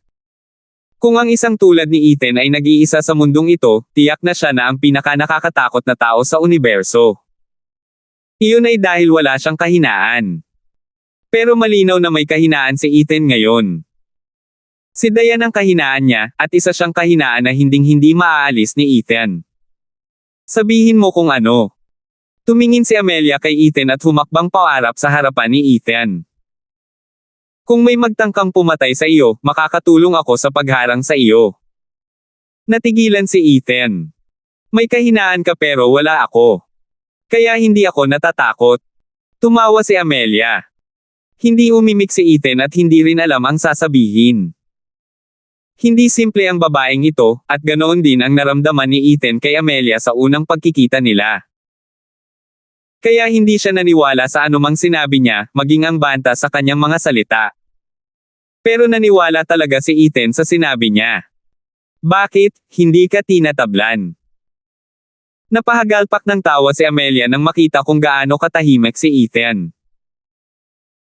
Speaker 1: Kung ang isang tulad ni Ethan ay nag-iisa sa mundong ito, tiyak na siya na ang pinaka-nakakatakot na tao sa universo. Iyon ay dahil wala siyang kahinaan. Pero malinaw na may kahinaan si Ethan ngayon. Si Diane ang kahinaan niya, at isa siyang kahinaan na hinding-hindi maaalis ni Ethan. Sabihin mo kung ano. Tumingin si Amelia kay Ethan at humakbang paarap sa harapan ni Ethan. Kung may magtangkang pumatay sa iyo, makakatulong ako sa pagharang sa iyo. Natigilan si Ethan. May kahinaan ka pero wala ako. Kaya hindi ako natatakot. Tumawa si Amelia. Hindi umimik si Ethan at hindi rin alam ang sasabihin. Hindi simple ang babaeng ito, at ganoon din ang naramdaman ni Ethan kay Amelia sa unang pagkikita nila. Kaya hindi siya naniwala sa anumang sinabi niya, maging ang banta sa kanyang mga salita. Pero naniwala talaga si Ethan sa sinabi niya. Bakit, hindi ka tinatablan? Napahagalpak ng tawa si Amelia nang makita kung gaano katahimik si Ethan.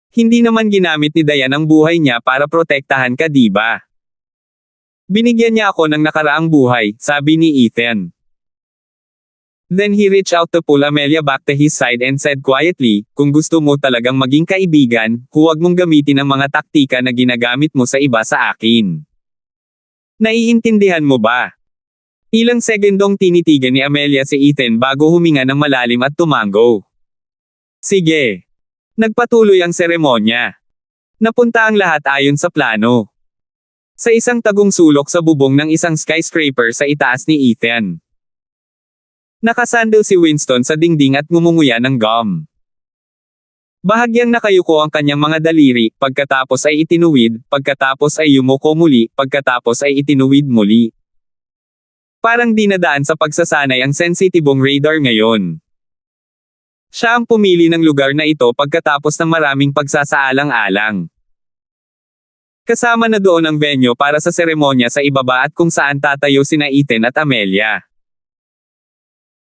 Speaker 1: Hindi naman ginamit ni Diane ang buhay niya para protektahan ka, diba? Binigyan niya ako ng nakaraang buhay, sabi ni Ethan. Then he reached out to pull Amelia back to his side and said quietly, kung gusto mo talagang maging kaibigan, huwag mong gamitin ang mga taktika na ginagamit mo sa iba sa akin. Naiintindihan mo ba? Ilang segundong tinitigan ni Amelia si Ethan bago huminga ng malalim at tumango. Sige. Nagpatuloy ang seremonya. Napunta ang lahat ayon sa plano. Sa isang tagong sulok sa bubong ng isang skyscraper sa itaas ni Ethan. Nakasandal si Winston sa dingding at ngumunguya ng gum. Bahagyang nakayuko ang kanyang mga daliri, pagkatapos ay itinuwid, pagkatapos ay yumuko muli, pagkatapos ay itinuwid muli. Parang dinadaan sa pagsasanay ang sensitibong radar ngayon. Siya ang pumili ng lugar na ito pagkatapos ng maraming pagsasaalang-alang. Kasama na doon ang venue para sa seremonya sa ibaba at kung saan tatayo sina Ethan at Amelia.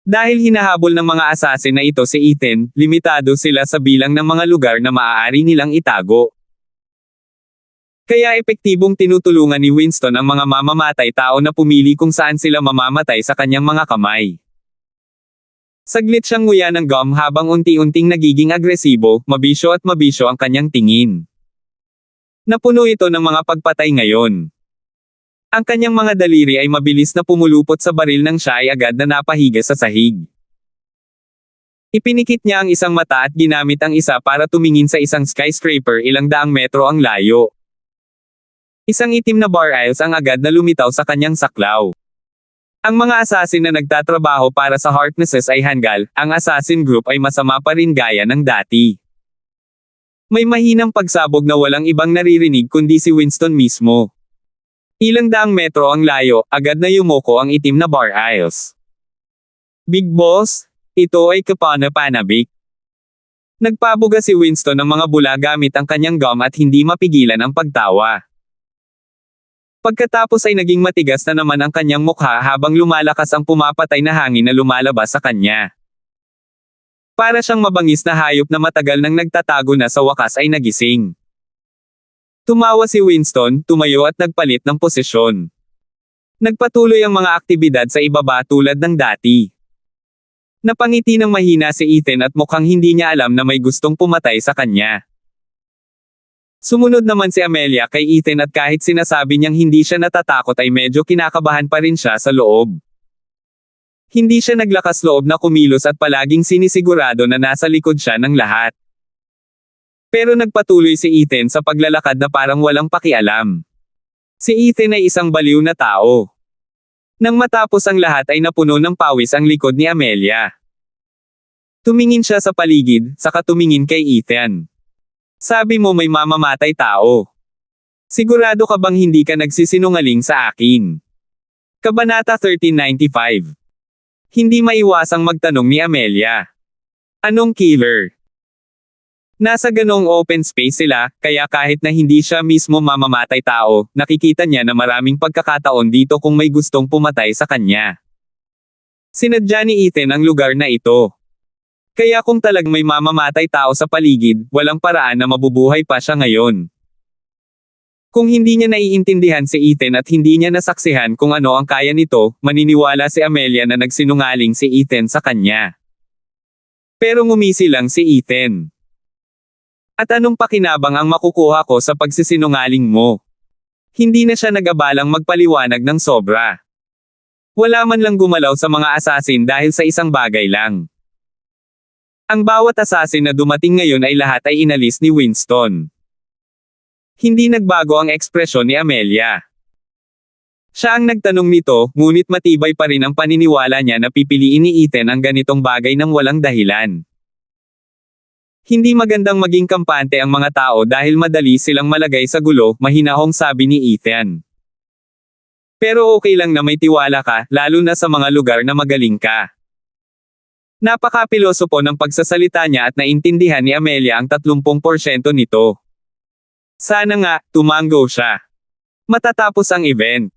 Speaker 1: Dahil hinahabol ng mga assassin na ito si Ethan, limitado sila sa bilang ng mga lugar na maaari nilang itago. Kaya epektibong tinutulungan ni Winston ang mga mamamatay tao na pumili kung saan sila mamamatay sa kanyang mga kamay. Saglit siyang nguya ng gum habang unti-unting nagiging agresibo, mabisyo at mabisyo ang kanyang tingin. Napuno ito ng mga pagpatay ngayon. Ang kanyang mga daliri ay mabilis na pumulupot sa baril nang siya ay agad na napahiga sa sahig. Ipinikit niya ang isang mata at ginamit ang isa para tumingin sa isang skyscraper ilang daang metro ang layo. Isang itim na bar aisles ang agad na lumitaw sa kanyang saklaw. Ang mga assassin na nagtatrabaho para sa Harknesses ay hanggal, ang assassin group ay masama pa rin gaya ng dati. May mahinang pagsabog na walang ibang naririnig kundi si Winston mismo. Ilang daang metro ang layo, agad na yumuko ang itim na bar aisles. Big Boss, ito ay kapana-panabik. Nagpabuga si Winston ng mga bula gamit ang kanyang gum at hindi mapigilan ang pagtawa. Pagkatapos ay naging matigas na naman ang kanyang mukha habang lumalakas ang pumapatay na hangin na lumalabas sa kanya. Para siyang mabangis na hayop na matagal nang nagtatago na sa wakas ay nagising. Tumawa si Winston, tumayo at nagpalit ng posisyon. Nagpatuloy ang mga aktibidad sa ibaba tulad ng dati. Napangiti ng mahina si Ethan at mukhang hindi niya alam na may gustong pumatay sa kanya. Sumunod naman si Amelia kay Ethan at kahit sinasabi niyang hindi siya natatakot ay medyo kinakabahan pa rin siya sa loob. Hindi siya naglakas loob na kumilos at palaging sinisigurado na nasa likod siya ng lahat. Pero nagpatuloy si Ethan sa paglalakad na parang walang pakialam. Si Ethan ay isang baliw na tao. Nang matapos ang lahat ay napuno ng pawis ang likod ni Amelia. Tumingin siya sa paligid, saka tumingin kay Ethan. Sabi mo may mamamatay tao. Sigurado ka bang hindi ka nagsisinungaling sa akin? Kabanata 1395. Hindi maiwasang magtanong ni Amelia. Anong killer? Nasa ganong open space sila, kaya kahit na hindi siya mismo mamamatay tao, nakikita niya na maraming pagkakataon dito kung may gustong pumatay sa kanya. Sinadya ni Ethan ang lugar na ito. Kaya kung talagang may mamamatay tao sa paligid, walang paraan na mabubuhay pa siya ngayon. Kung hindi niya naiintindihan si Ethan at hindi niya nasaksihan kung ano ang kaya nito, maniniwala si Amelia na nagsinungaling si Ethan sa kanya. Pero ngumisi lang si Ethan. At anong pakinabang ang makukuha ko sa pagsisinungaling mo? Hindi na siya nag-abalang magpaliwanag ng sobra. Wala man lang gumalaw sa mga assassin dahil sa isang bagay lang. Ang bawat assassin na dumating ngayon ay lahat ay inalis ni Winston. Hindi nagbago ang ekspresyon ni Amelia. Siya ang nagtanong nito, ngunit matibay pa rin ang paniniwala niya na pipiliin ni Ethan ang ganitong bagay ng walang dahilan. Hindi magandang maging kampante ang mga tao dahil madali silang malagay sa gulo, mahinahong sabi ni Ethan. Pero okay lang na may tiwala ka, lalo na sa mga lugar na magaling ka. Napaka-pilosopo ng pagsasalita niya at naintindihan ni Amelia ang 30% nito. Sana nga, tumango siya. Matatapos ang event.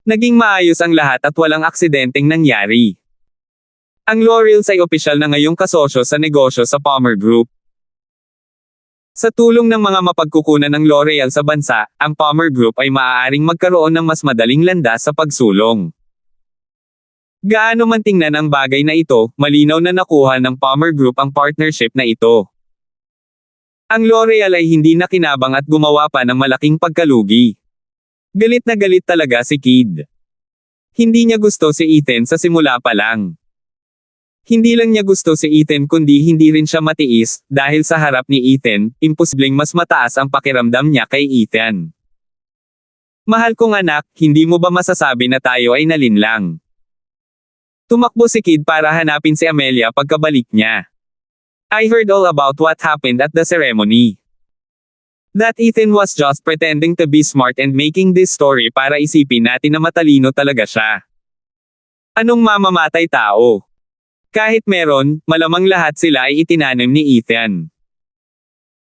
Speaker 1: Naging maayos ang lahat at walang aksidenteng nangyari. Ang L'Oreal ay opisyal na ngayong kasosyo sa negosyo sa Palmer Group. Sa tulong ng mga mapagkukunan ng L'Oreal sa bansa, ang Palmer Group ay maaaring magkaroon ng mas madaling landas sa pagsulong. Gaano man tingnan ang bagay na ito, malinaw na nakuha ng Palmer Group ang partnership na ito. Ang L'Oreal ay hindi nakinabang at gumawa pa ng malaking pagkalugi. Galit na galit talaga si Kid. Hindi niya gusto si Ethan sa simula pa lang. Hindi lang niya gusto si Ethan kundi hindi rin siya matiis, dahil sa harap ni Ethan, imposibleng mas mataas ang pakiramdam niya kay Ethan. Mahal kong anak, hindi mo ba masasabi na tayo ay nalinlang? Tumakbo si Kid para hanapin si Amelia pagkabalik niya. I heard all about what happened at the ceremony. That Ethan was just pretending to be smart and making this story para isipin natin na matalino talaga siya. Anong mamamatay tao? Kahit meron, malamang lahat sila ay itinanim ni Ethan.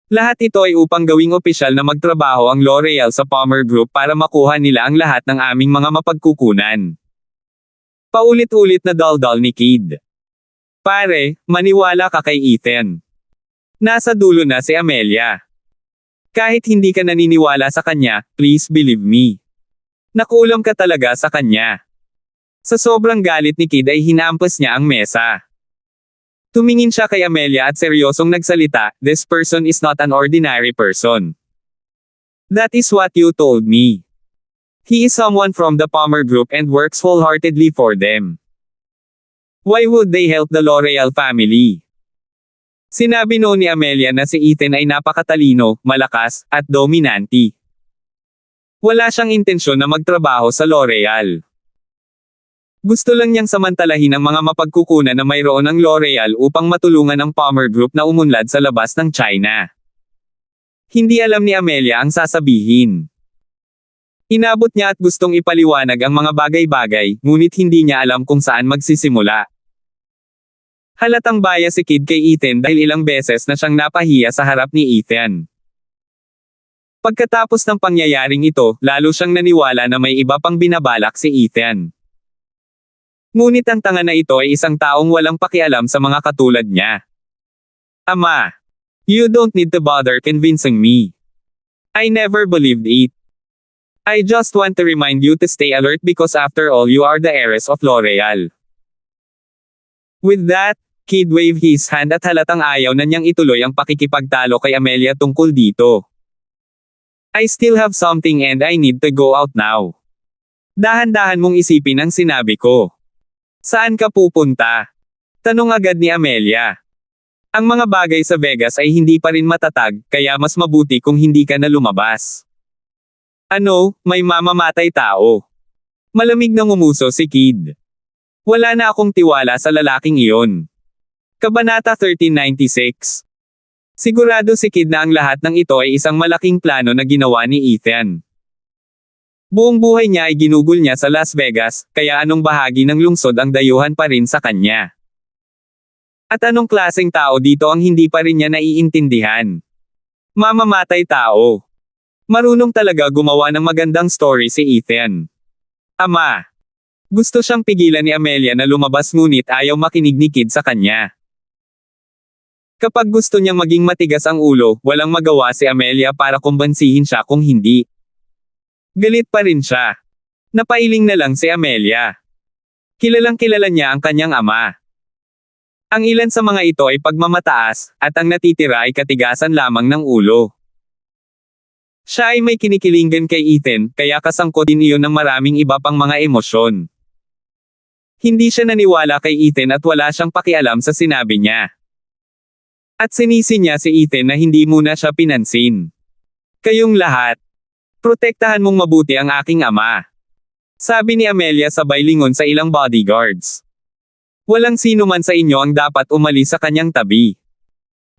Speaker 1: Lahat ito ay upang gawing opisyal na magtrabaho ang L'Oreal sa Palmer Group para makuha nila ang lahat ng aming mga mapagkukunan. Paulit-ulit na daldal ni Kid. Pare, maniwala ka kay Ethan. Nasa dulo na si Amelia. Kahit hindi ka naniniwala sa kanya, please believe me. Nakulam ka talaga sa kanya. Sa sobrang galit ni Kid ay hinampas niya ang mesa. Tumingin siya kay Amelia at seryosong nagsalita, this person is not an ordinary person. That is what you told me. He is someone from the Palmer Group and works wholeheartedly for them. Why would they help the L'Oreal family? Sinabi noon ni Amelia na si Ethan ay napakatalino, malakas, at dominante. Wala siyang intensyon na magtrabaho sa L'Oreal. Gusto lang niyang samantalahin ang mga mapagkukunan na mayroon ng L'Oreal upang matulungan ang Palmer Group na umunlad sa labas ng China. Hindi alam ni Amelia ang sasabihin. Inabot niya at gustong ipaliwanag ang mga bagay-bagay, ngunit hindi niya alam kung saan magsisimula. Halatang bias si Kid kay Ethan dahil ilang beses na siyang napahiya sa harap ni Ethan. Pagkatapos ng pangyayaring ito, lalo siyang naniwala na may iba pang binabalak si Ethan. Ngunit ang tanga na ito ay isang taong walang pakialam sa mga katulad niya. Ama, you don't need to bother convincing me. I never believed it. I just want to remind you to stay alert because after all you are the heiress of L'Oreal. With that, Kid waved his hand at halatang ayaw na niyang ituloy ang pakikipagtalo kay Amelia tungkol dito. I still have something and I need to go out now. Dahan-dahan mong isipin ang sinabi ko. Saan ka pupunta? Tanong agad ni Amelia. Ang mga bagay sa Vegas ay hindi pa rin matatag, kaya mas mabuti kung hindi ka na lumabas. Ano, may mamamatay tao? Malamig na ngumuso si Kid. Wala na akong tiwala sa lalaking iyon. Kabanata 1396. Sigurado si Kid na ang lahat ng ito ay isang malaking plano na ginawa ni Ethan. Buong buhay niya ay ginugol niya sa Las Vegas, kaya anong bahagi ng lungsod ang dayuhan pa rin sa kanya? At anong klaseng tao dito ang hindi pa rin niya naiintindihan? Mamamatay tao. Marunong talaga gumawa ng magandang story si Ethan. Ama. Gusto siyang pigilan ni Amelia na lumabas ngunit ayaw makinig ni Kid sa kanya. Kapag gusto niyang maging matigas ang ulo, walang magawa si Amelia para kumbansihin siya kung hindi. Galit pa rin siya. Napailing na lang si Amelia. Kilalang kilala niya ang kanyang ama. Ang ilan sa mga ito ay pagmamataas, at ang natitira ay katigasan lamang ng ulo. Siya ay may kinikilingan kay Ethan, kaya kasangkot din iyon ng maraming iba pang mga emosyon. Hindi siya naniwala kay Ethan at wala siyang pakialam sa sinabi niya. At sinisi niya si Ethan na hindi muna siya pinansin. Kayong lahat. Protektahan mong mabuti ang aking ama. Sabi ni Amelia sabay lingon sa ilang bodyguards. Walang sino man sa inyo ang dapat umalis sa kanyang tabi.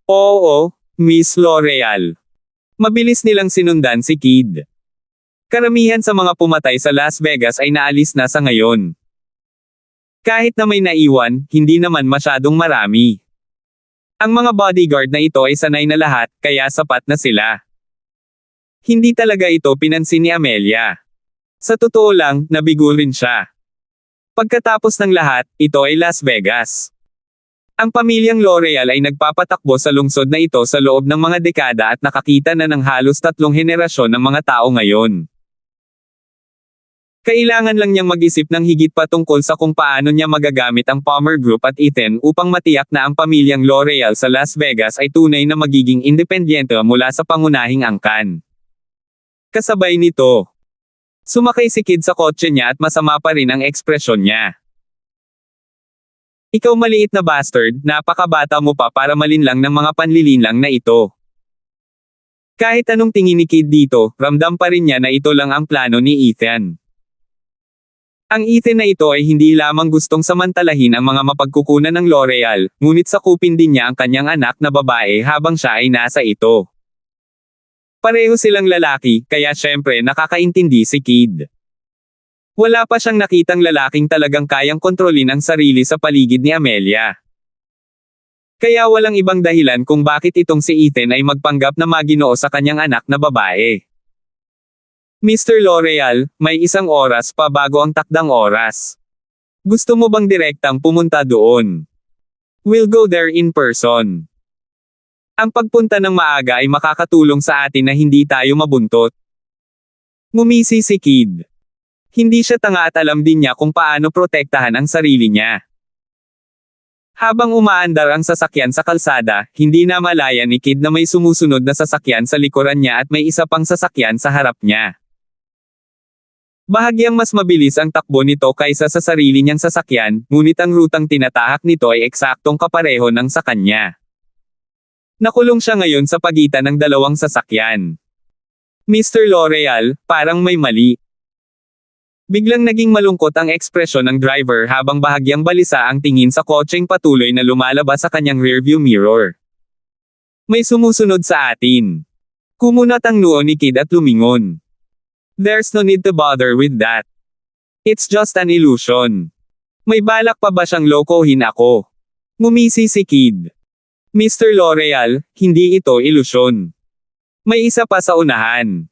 Speaker 1: Oo, Miss L'Oreal. Mabilis nilang sinundan si Kid. Karamihan sa mga pumatay sa Las Vegas ay naalis na sa ngayon. Kahit na may naiwan, hindi naman masyadong marami. Ang mga bodyguard na ito ay sanay na lahat, kaya sapat na sila. Hindi talaga ito pinansin ni Amelia. Sa totoo lang, nabigo rin siya. Pagkatapos ng lahat, ito ay Las Vegas. Ang pamilyang L'Oreal ay nagpapatakbo sa lungsod na ito sa loob ng mga dekada at nakakita na ng halos 3 henerasyon ng mga tao ngayon. Kailangan lang niyang mag-isip ng higit pa tungkol sa kung paano niya magagamit ang Palmer Group at Ethan upang matiyak na ang pamilyang L'Oreal sa Las Vegas ay tunay na magiging independyente mula sa pangunahing angkan. Kasabay nito, sumakay si Kid sa kotse niya at masama pa rin ang ekspresyon niya. Ikaw maliit na bastard, napakabata mo pa para malinlang ng mga panlilinlang na ito. Kahit anong tingin ni Kid dito, ramdam pa rin niya na ito lang ang plano ni Ethan. Ang Ethan na ito ay hindi lamang gustong samantalahin ang mga mapagkukunan ng L'Oreal, ngunit sakupin din niya ang kanyang anak na babae habang siya ay nasa ito. Pareho silang lalaki, kaya syempre nakakaintindi si Kid. Wala pa siyang nakitang lalaking talagang kayang kontrolin ang sarili sa paligid ni Amelia. Kaya walang ibang dahilan kung bakit itong si Ethan ay magpanggap na maginoo sa kanyang anak na babae. Mr. L'Oreal, may 1 oras pa bago ang takdang oras. Gusto mo bang direktang pumunta doon? We'll go there in person. Ang pagpunta ng maaga ay makakatulong sa atin na hindi tayo mabuntot. Ngumisi si Kid. Hindi siya tanga at alam din niya kung paano protektahan ang sarili niya. Habang umaandar ang sasakyan sa kalsada, hindi na malaya ni Kid na may sumusunod na sasakyan sa likuran niya at may isa pang sasakyan sa harap niya. Bahagyang mas mabilis ang takbo nito kaysa sa sarili niyang sasakyan, ngunit ang rutang tinatahak nito ay eksaktong kapareho ng sa kanya. Nakulong siya ngayon sa pagitan ng 2 sasakyan. Mr. L'Oreal, parang may mali. Biglang naging malungkot ang ekspresyon ng driver habang bahagyang balisa ang tingin sa kotseng patuloy na lumalabas sa kanyang rearview mirror. May sumusunod sa atin. Kumunat ang noo ni Kid at lumingon. There's no need to bother with that. It's just an illusion. May balak pa ba siyang lokohin ako? Ngumisi si Kid. Mr. L'Oreal, hindi ito ilusyon. May isa pa sa unahan.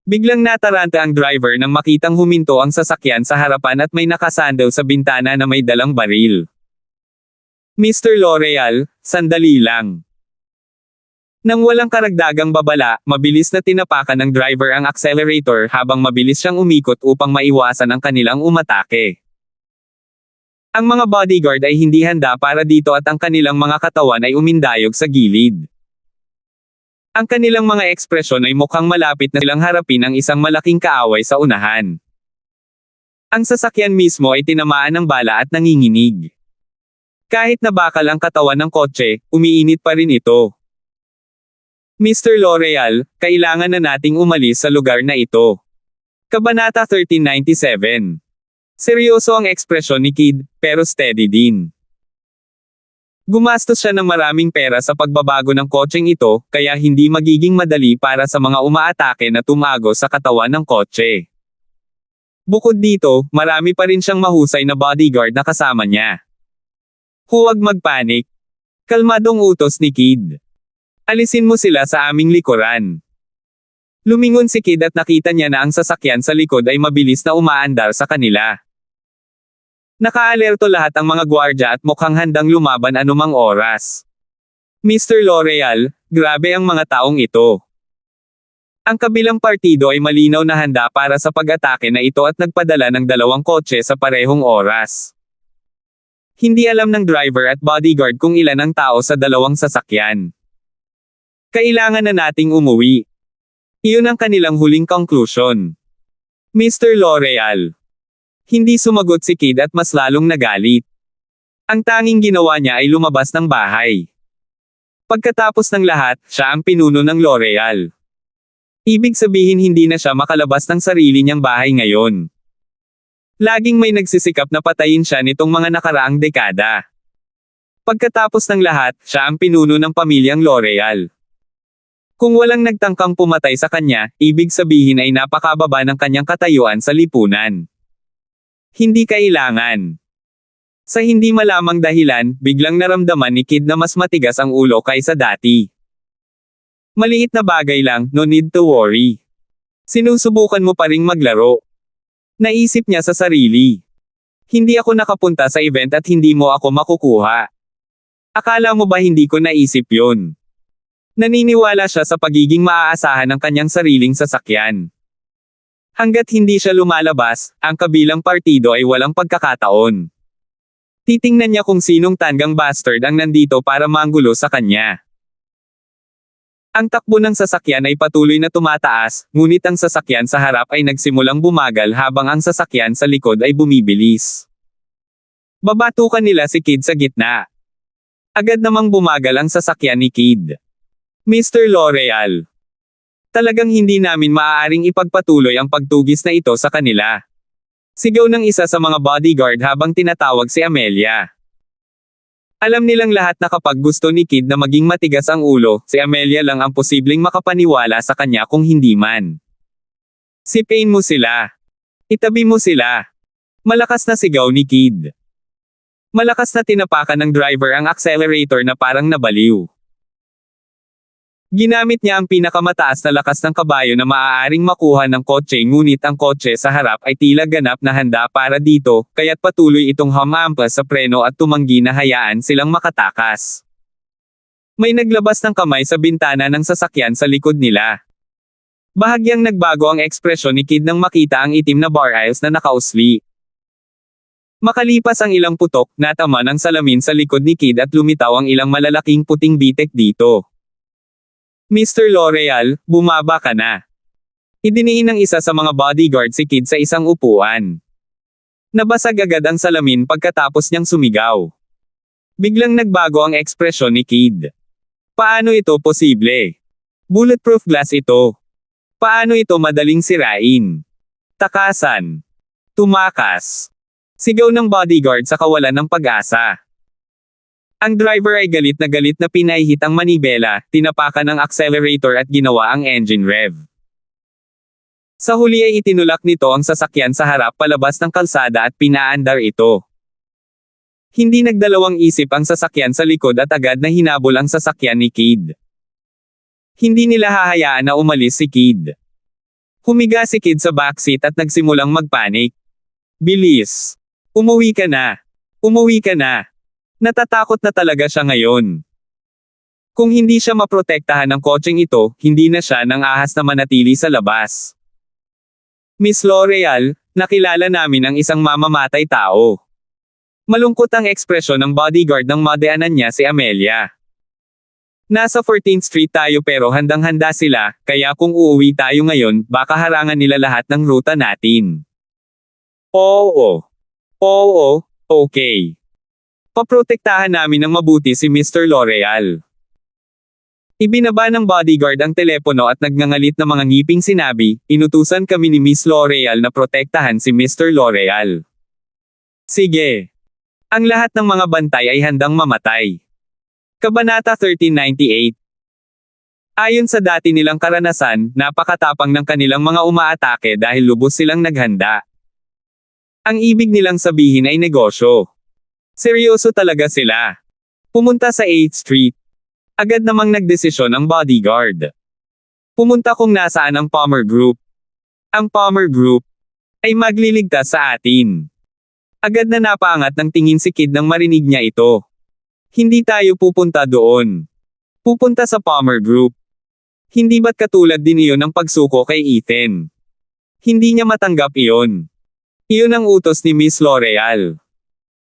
Speaker 1: Biglang nataranta ang driver nang makitang huminto ang sasakyan sa harapan at may nakasandal sa bintana na may dalang baril. Mr. L'Oreal, sandali lang. Nang walang karagdagang babala, mabilis na tinapakan ng driver ang accelerator habang mabilis siyang umikot upang maiwasan ang kanilang umatake. Ang mga bodyguard ay hindi handa para dito at ang kanilang mga katawan ay umindayog sa gilid. Ang kanilang mga ekspresyon ay mukhang malapit na silang harapin ang isang malaking kaaway sa unahan. Ang sasakyan mismo ay tinamaan ng bala at nanginginig. Kahit na bakal ang katawan ng kotse, umiinit pa rin ito. Mr. L'Oreal, kailangan na nating umalis sa lugar na ito. Kabanata 1397. Seryoso ang ekspresyon ni Kid, pero steady din. Gumastos siya ng maraming pera sa pagbabago ng kotseng ito, kaya hindi magiging madali para sa mga umaatake na tumago sa katawan ng kotse. Bukod dito, marami pa rin siyang mahusay na bodyguard na kasama niya. Huwag magpanik. Kalmadong utos ni Kid. Alisin mo sila sa aming likuran. Lumingon si Kid at nakita niya na ang sasakyan sa likod ay mabilis na umaandar sa kanila. Nakaalerto lahat ang mga gwardya at mukhang handang lumaban anumang oras. Mr. L'Oreal, grabe ang mga taong ito. Ang kabilang partido ay malinaw na handa para sa pag-atake na ito at nagpadala ng 2 kotse sa parehong oras. Hindi alam ng driver at bodyguard kung ilan ang tao sa 2 sasakyan. Kailangan na nating umuwi. Iyon ang kanilang huling conclusion. Mr. L'Oreal. Hindi sumagot si Kid at mas lalong nagalit. Ang tanging ginawa niya ay lumabas ng bahay. Pagkatapos ng lahat, siya ang pinuno ng L'Oreal. Ibig sabihin hindi na siya makalabas ng sarili niyang bahay ngayon. Laging may nagsisikap na patayin siya nitong mga nakaraang dekada. Pagkatapos ng lahat, siya ang pinuno ng pamilyang L'Oreal. Kung walang nagtangkang pumatay sa kanya, ibig sabihin ay napakababa ng kanyang katayuan sa lipunan. Hindi kailangan. Sa hindi malamang dahilan, biglang naramdaman ni Kid na mas matigas ang ulo kaysa dati. Maliit na bagay lang, no need to worry. Sinusubukan mo pa ring maglaro. Naisip niya sa sarili. Hindi ako nakapunta sa event at hindi mo ako makukuha. Akala mo ba hindi ko naisip yun? Naniniwala siya sa pagiging maaasahan ng kanyang sariling sasakyan. Hanggat hindi siya lumalabas, ang kabilang partido ay walang pagkakataon. Titingnan niya kung sinong tanggang bastard ang nandito para manggulo sa kanya. Ang takbo ng sasakyan ay patuloy na tumataas, ngunit ang sasakyan sa harap ay nagsimulang bumagal habang ang sasakyan sa likod ay bumibilis. Babatukan nila si Kid sa gitna. Agad namang bumagal ang sasakyan ni Kid. Mr. L'Oreal. Talagang hindi namin maaaring ipagpatuloy ang pagtugis na ito sa kanila. Sigaw ng isa sa mga bodyguard habang tinatawag si Amelia. Alam nilang lahat na kapag gusto ni Kid na maging matigas ang ulo, si Amelia lang ang posibleng makapaniwala sa kanya kung hindi man. Sipin mo sila. Itabi mo sila. Malakas na sigaw ni Kid. Malakas na tinapakan ng driver ang accelerator na parang nabaliw. Ginamit niya ang pinakamataas na lakas ng kabayo na maaaring makuha ng kotse ngunit ang kotse sa harap ay tila ganap na handa para dito, kaya't patuloy itong humampas sa preno at tumanggi na hayaan silang makatakas. May naglabas ng kamay sa bintana ng sasakyan sa likod nila. Bahagyang nagbago ang ekspresyon ni Kid nang makita ang itim na bar aisles na nakausli. Makalipas ang ilang putok, natama ng salamin sa likod ni Kid at lumitaw ang ilang malalaking puting bitek dito. Mr. L'Oreal, bumaba ka na. Idiniin ng isa sa mga bodyguard si Kid sa isang upuan. Nabasag agad ang salamin pagkatapos niyang sumigaw. Biglang nagbago ang ekspresyon ni Kid. Paano ito posible? Bulletproof glass ito. Paano ito madaling sirain? Takasan. Tumakas. Sigaw ng bodyguard sa kawalan ng pag-asa. Ang driver ay galit na pinahihit ang manibela, tinapakan ang accelerator at ginawa ang engine rev. Sa huli ay itinulak nito ang sasakyan sa harap palabas ng kalsada at pinaandar ito. Hindi nagdalawang isip ang sasakyan sa likod at agad na hinabol ang sasakyan ni Kid. Hindi nila hahayaan na umalis si Kid. Humiga si Kid sa backseat at nagsimulang magpanik. Bilis! Umuwi ka na! Umuwi ka na! Natatakot na talaga siya ngayon. Kung hindi siya maprotektahan ng kotseng ito, hindi na siya nang ahas na manatili sa labas. Miss L'Oreal, nakilala namin ang isang mamamatay tao. Malungkot ang ekspresyon ng bodyguard ng madaanan niya si Amelia. Nasa 14th Street tayo pero handang-handa sila, kaya kung uuwi tayo ngayon, baka harangan nila lahat ng ruta natin. Oo. Oo, okay. Paprotektahan namin ng mabuti si Mr. L'Oreal. Ibinaba ng bodyguard ang telepono at nagngangalit na mga ngiping sinabi, inutusan kami ni Miss L'Oreal na protektahan si Mr. L'Oreal. Sige. Ang lahat ng mga bantay ay handang mamatay. Kabanata 1398. Ayon sa dati nilang karanasan, napakatapang ng kanilang mga umaatake dahil lubos silang naghanda. Ang ibig nilang sabihin ay negosyo. Seryoso talaga sila. Pumunta sa 8th Street. Agad namang nagdesisyon ang bodyguard. Pumunta kung nasaan ang Palmer Group. Ang Palmer Group ay magliligtas sa atin. Agad na napaangat ng tingin si Kid nang marinig niya ito. Hindi tayo pupunta doon. Pupunta sa Palmer Group. Hindi ba't katulad din iyon ng pagsuko kay Ethan? Hindi niya matanggap iyon. Iyon ang utos ni Miss L'Oreal.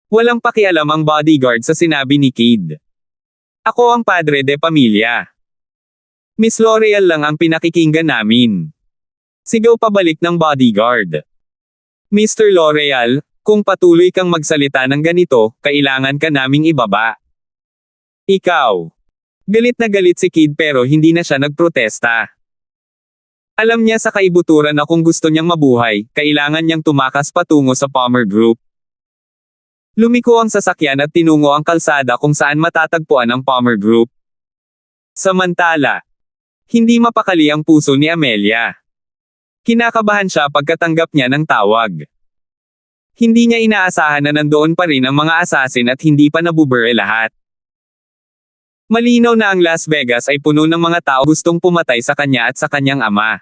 Speaker 1: Walang pakialam ang bodyguard sa sinabi ni Kid. Ako ang padre de pamilya. Miss L'Oreal lang ang pinakikinggan namin. Sigaw pabalik ng bodyguard. Mr. L'Oreal, kung patuloy kang magsalita ng ganito, kailangan ka naming ibaba. Ikaw. Galit na galit si Kid pero hindi na siya nagprotesta. Alam niya sa kaibuturan na kung gusto niyang mabuhay, kailangan niyang tumakas patungo sa Palmer Group. Lumiko ang sasakyan at tinungo ang kalsada kung saan matatagpuan ang Palmer Group. Samantala, hindi mapakali ang puso ni Amelia. Kinakabahan siya pagkatanggap niya ng tawag. Hindi niya inaasahan na nandoon pa rin ang mga assassin at hindi pa nabubure lahat. Malinaw na ang Las Vegas ay puno ng mga tao gustong pumatay sa kanya at sa kanyang ama.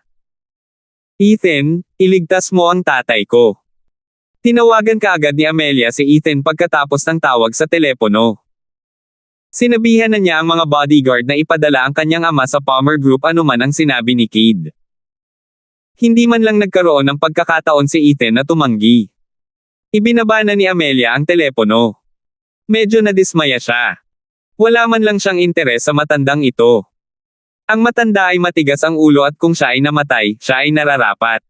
Speaker 1: Ethan, iligtas mo ang tatay ko. Tinawagan kaagad ni Amelia si Ethan pagkatapos ng tawag sa telepono. Sinabihan na niya ang mga bodyguard na ipadala ang kanyang ama sa Palmer Group anuman ang sinabi ni Kid. Hindi man lang nagkaroon ng pagkakataon si Ethan na tumanggi. Ibinaba na ni Amelia ang telepono. Medyo nadismaya siya. Wala man lang siyang interes sa matandang ito. Ang matanda ay matigas ang ulo at kung siya ay namatay, siya ay nararapat.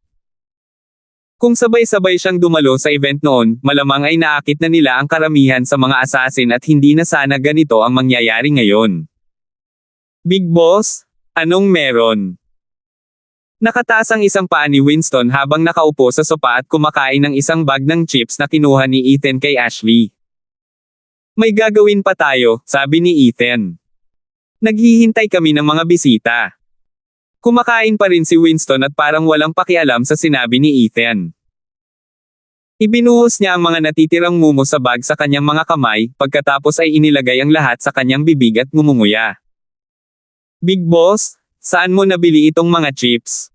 Speaker 1: Kung sabay-sabay siyang dumalo sa event noon, malamang ay naakit na nila ang karamihan sa mga assassin at hindi na sana ganito ang mangyayari ngayon. Big Boss, anong meron? Nakataas ang isang paa ni Winston habang nakaupo sa sopa at kumakain ng isang bag ng chips na kinuha ni Ethan kay Ashley. May gagawin pa tayo, sabi ni Ethan. Naghihintay kami ng mga bisita. Kumakain pa rin si Winston at parang walang pakialam sa sinabi ni Ethan. Ibinuhos niya ang mga natitirang mumo sa bag sa kanyang mga kamay, pagkatapos ay inilagay ang lahat sa kanyang bibig at ngumunguya. Big Boss, saan mo nabili itong mga chips?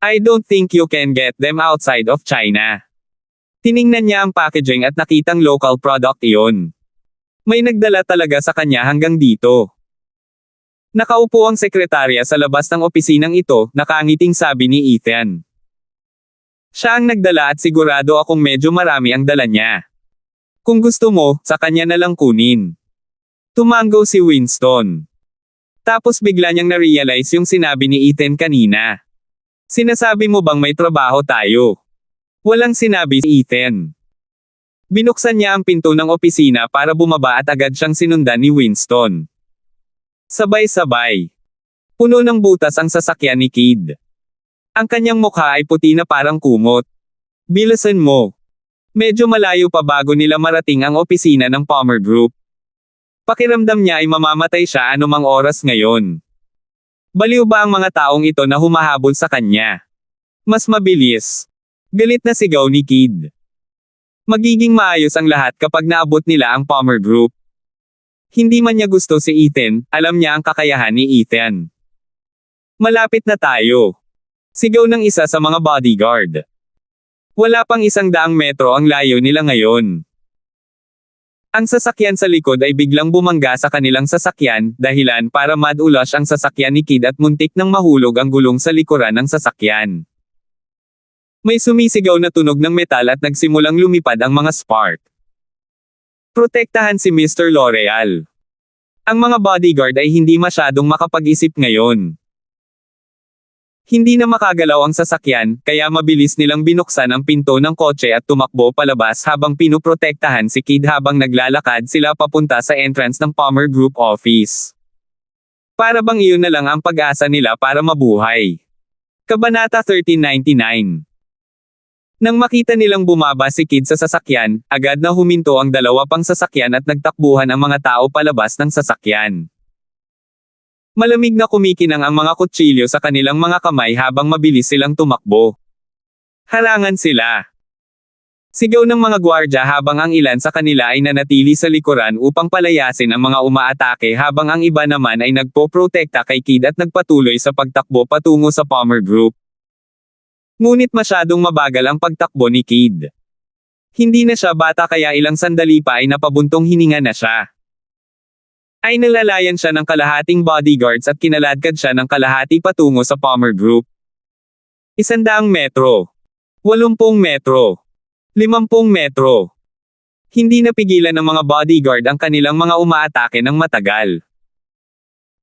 Speaker 1: I don't think you can get them outside of China. Tiningnan niya ang packaging at nakitang local product iyon. May nagdala talaga sa kanya hanggang dito. Nakaupo ang sekretarya sa labas ng opisinang ito, nakangiting sabi ni Ethan. Siya ang nagdala at sigurado akong medyo marami ang dala niya. Kung gusto mo, sa kanya na lang kunin. Tumango si Winston. Tapos bigla niyang na-realize yung sinabi ni Ethan kanina. Sinasabi mo bang may trabaho tayo? Walang sinabi si Ethan. Binuksan niya ang pinto ng opisina para bumaba at agad siyang sinundan ni Winston. Sabay-sabay. Puno ng butas ang sasakyan ni Kid. Ang kanyang mukha ay puti na parang kumot. Bilisan mo. Medyo malayo pa bago nila marating ang opisina ng Palmer Group. Pakiramdam niya ay mamamatay siya anumang oras ngayon. Baliw ba ang mga taong ito na humahabol sa kanya? Mas mabilis. Galit na sigaw ni Kid. Magiging maayos ang lahat kapag naabot nila ang Palmer Group. Hindi man niya gusto si Ethan, alam niya ang kakayahan ni Ethan. Malapit na tayo. Sigaw ng isa sa mga bodyguard. Wala pang 100 metro ang layo nila ngayon. Ang sasakyan sa likod ay biglang bumangga sa kanilang sasakyan, dahilan para mad-ulash ang sasakyan ni Kid at muntik nang mahulog ang gulong sa likuran ng sasakyan. May sumisigaw na tunog ng metal at nagsimulang lumipad ang mga spark. Protektahan si Mr. L'Oreal. Ang mga bodyguard ay hindi masyadong makapag-isip ngayon. Hindi na makagalaw ang sasakyan, kaya mabilis nilang binuksan ang pinto ng kotse at tumakbo palabas habang pinuprotektahan si Kid habang naglalakad sila papunta sa entrance ng Palmer Group office. Para bang iyon na lang ang pag-asa nila para mabuhay. Kabanata 1399. Nang makita nilang bumaba si Kid sa sasakyan, agad na huminto ang dalawa pang sasakyan at nagtakbuhan ang mga tao palabas ng sasakyan. Malamig na kumikinang ang mga kutsilyo sa kanilang mga kamay habang mabilis silang tumakbo. Harangan sila. Sigaw ng mga gwardya habang ang ilan sa kanila ay nanatili sa likuran upang palayasin ang mga umaatake habang ang iba naman ay nagpoprotekta kay Kid at nagpatuloy sa pagtakbo patungo sa Palmer Group. Ngunit masyadong mabagal ang pagtakbo ni Kid. Hindi na siya bata kaya ilang sandali pa ay napabuntong hininga na siya. Ay nalalayan siya ng kalahating bodyguards at kinaladkad siya ng kalahati patungo sa Palmer Group. 100 metro. 80 metro. 50 metro. Hindi napigilan ng mga bodyguard ang kanilang mga umaatake ng matagal.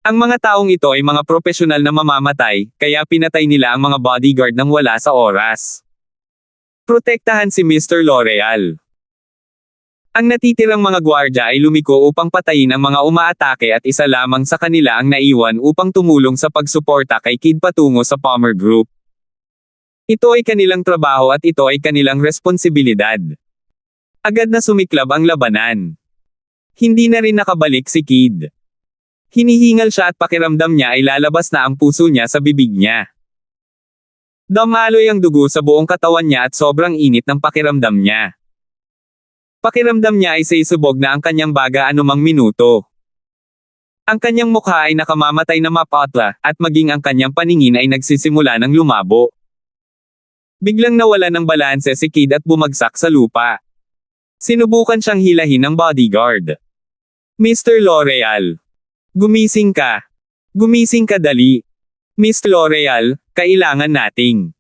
Speaker 1: Ang mga taong ito ay mga profesional na mamamatay, kaya pinatay nila ang mga bodyguard nang wala sa oras. Protektahan si Mr. L'Oreal. Ang natitirang mga gwardya ay lumiko upang patayin ang mga umaatake at isa lamang sa kanila ang naiwan upang tumulong sa pagsuporta kay Kid patungo sa Palmer Group. Ito ay kanilang trabaho at ito ay kanilang responsibilidad. Agad na sumiklab ang labanan. Hindi na rin nakabalik si Kid. Hinihingal siya at pakiramdam niya ay lalabas na ang puso niya sa bibig niya. Dumaloy ang dugo sa buong katawan niya at sobrang init ng pakiramdam niya. Pakiramdam niya ay sisubog na ang kanyang baga anumang minuto. Ang kanyang mukha ay nakamamatay na mapatla, at maging ang kanyang paningin ay nagsisimula ng lumabo. Biglang nawala ng balanse si Kid at bumagsak sa lupa. Sinubukan siyang hilahin ng bodyguard. Mr. L'Oreal. Gumising ka. Gumising ka dali. Miss L'Oreal, kailangan nating.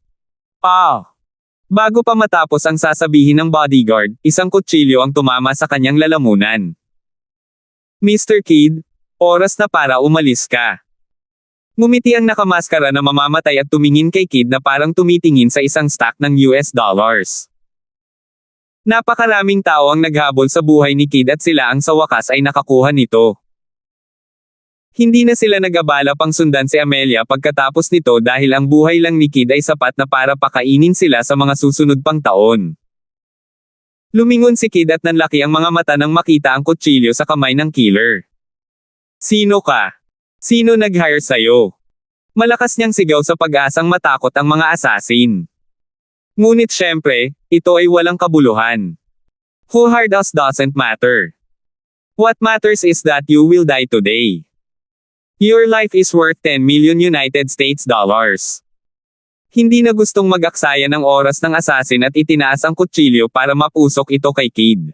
Speaker 1: Bago pa matapos ang sasabihin ng bodyguard, isang kutsilyo ang tumama sa kanyang lalamunan. Mr. Kid, oras na para umalis ka. Ngumiti ang nakamaskara na mamamatay at tumingin kay Kid na parang tumitingin sa isang stack ng US dollars. Napakaraming tao ang naghabol sa buhay ni Kid at sila ang sa wakas ay nakakuha nito. Hindi na sila nag-abala pang sundan si Amelia pagkatapos nito dahil ang buhay lang ni Kid ay sapat na para pakainin sila sa mga susunod pang taon. Lumingon si Kid at nanlaki ang mga mata nang makita ang kutsilyo sa kamay ng killer. Sino ka? Sino nag-hire sa'yo? Malakas niyang sigaw sa pag-asang matakot ang mga assassin. Ngunit syempre, ito ay walang kabuluhan. Who hired us doesn't matter. What matters is that you will die today. Your life is worth 10 million United States dollars. Hindi na gustong mag-aksaya ng oras ng assassin at itinaas ang kutsilyo para mapusok ito kay Kid.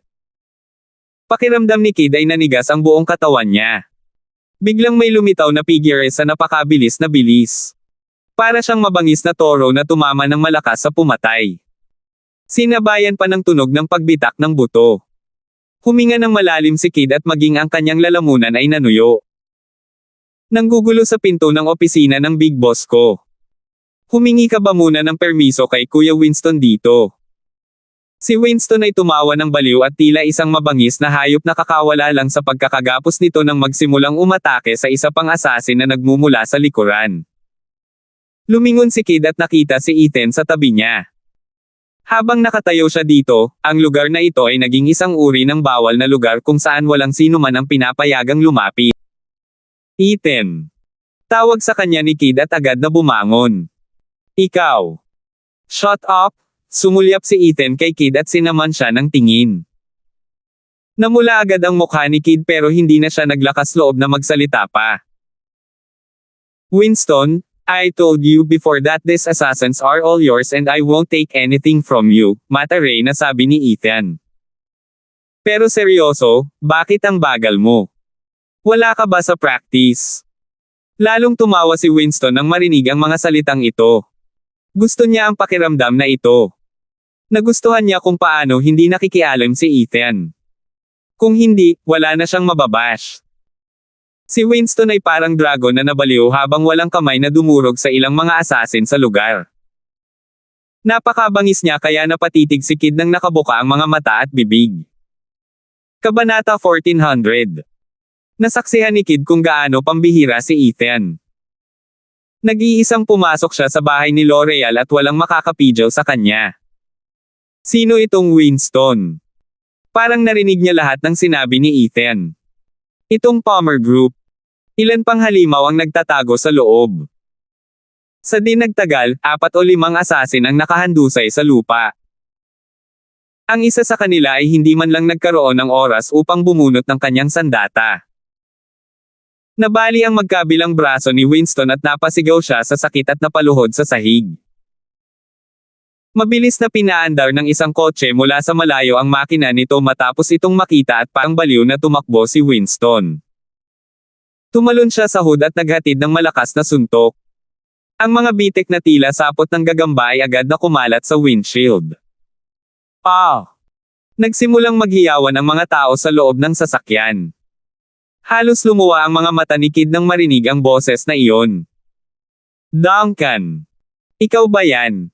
Speaker 1: Pakiramdam ni Kid ay nanigas ang buong katawan niya. Biglang may lumitaw na figure sa napakabilis na bilis. Para siyang mabangis na toro na tumama ng malakas sa pumatay. Sinabayan pa ng tunog ng pagbitak ng buto. Huminga ng malalim si Kid at maging ang kanyang lalamunan ay nanuyo. Nanggugulo sa pinto ng opisina ng big boss ko. Humingi ka ba muna ng permiso kay Kuya Winston dito? Si Winston ay tumawa ng baliw at tila isang mabangis na hayop na kakawala lang sa pagkakagapos nito nang magsimulang umatake sa isa pang assassin na nagmumula sa likuran. Lumingon si Kid at nakita si Ethan sa tabi niya. Habang nakatayo siya dito, ang lugar na ito ay naging isang uri ng bawal na lugar kung saan walang sino man ang pinapayagang lumapit. Ethan. Tawag sa kanya ni Kid at agad na bumangon. Ikaw. Shut up! Sumulyap si Ethan kay Kid at sinaman siya ng tingin. Namula agad ang mukha ni Kid pero hindi na siya naglakas loob na magsalita pa. Winston, I told you before that these assassins are all yours and I won't take anything from you, mataray na sabi ni Ethan. Pero seryoso, bakit ang bagal mo? Wala ka ba sa practice? Lalong tumawa si Winston nang marinig ang mga salitang ito. Gusto niya ang pakiramdam na ito. Nagustuhan niya kung paano hindi nakikialam si Ethan. Kung hindi, wala na siyang mababash. Si Winston ay parang dragon na nabaliw habang walang kamay na dumurog sa ilang mga assassin sa lugar. Napakabangis niya kaya napatitig si Kid nang nakabuka ang mga mata at bibig. Kabanata 1400. Nasaksihan ni Kid kung gaano pambihira si Ethan. Nag-iisang pumasok siya sa bahay ni L'Oreal at walang makakapidyaw sa kanya. Sino itong Winston? Parang narinig niya lahat ng sinabi ni Ethan. Itong Palmer Group. Ilan pang halimaw ang nagtatago sa loob. Sa di nagtagal, 4 o 5 assassin ang nakahandusay sa lupa. Ang isa sa kanila ay hindi man lang nagkaroon ng oras upang bumunot ng kanyang sandata. Nabali ang magkabilang braso ni Winston at napasigaw siya sa sakit at napaluhod sa sahig. Mabilis na pinaandar ng isang kotse mula sa malayo ang makina nito matapos itong makita at parang baliw na tumakbo si Winston. Tumalon siya sa hood at naghatid ng malakas na suntok. Ang mga bitek na tila sapot ng gagamba ay agad na kumalat sa windshield. Nagsimulang maghiyawan ang mga tao sa loob ng sasakyan. Halos lumuwa ang mga mata ni Kid nang marinig ang boses na iyon. Duncan! Ikaw ba yan?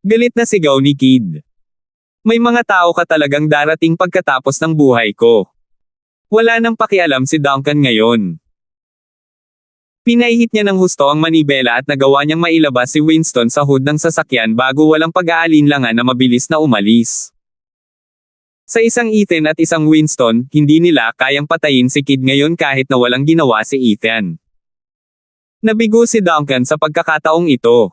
Speaker 1: Galit na sigaw ni Kid. May mga tao ka talagang darating pagkatapos ng buhay ko. Wala nang pakialam si Duncan ngayon. Pinahihit niya ng husto ang manibela at nagawa niyang mailabas si Winston sa hood ng sasakyan bago walang pag-aalinlangan na mabilis na umalis. Sa isang Ethan at isang Winston, hindi nila kayang patayin si Kid ngayon kahit na walang ginawa si Ethan. Nabigo si Duncan sa pagkakataong ito.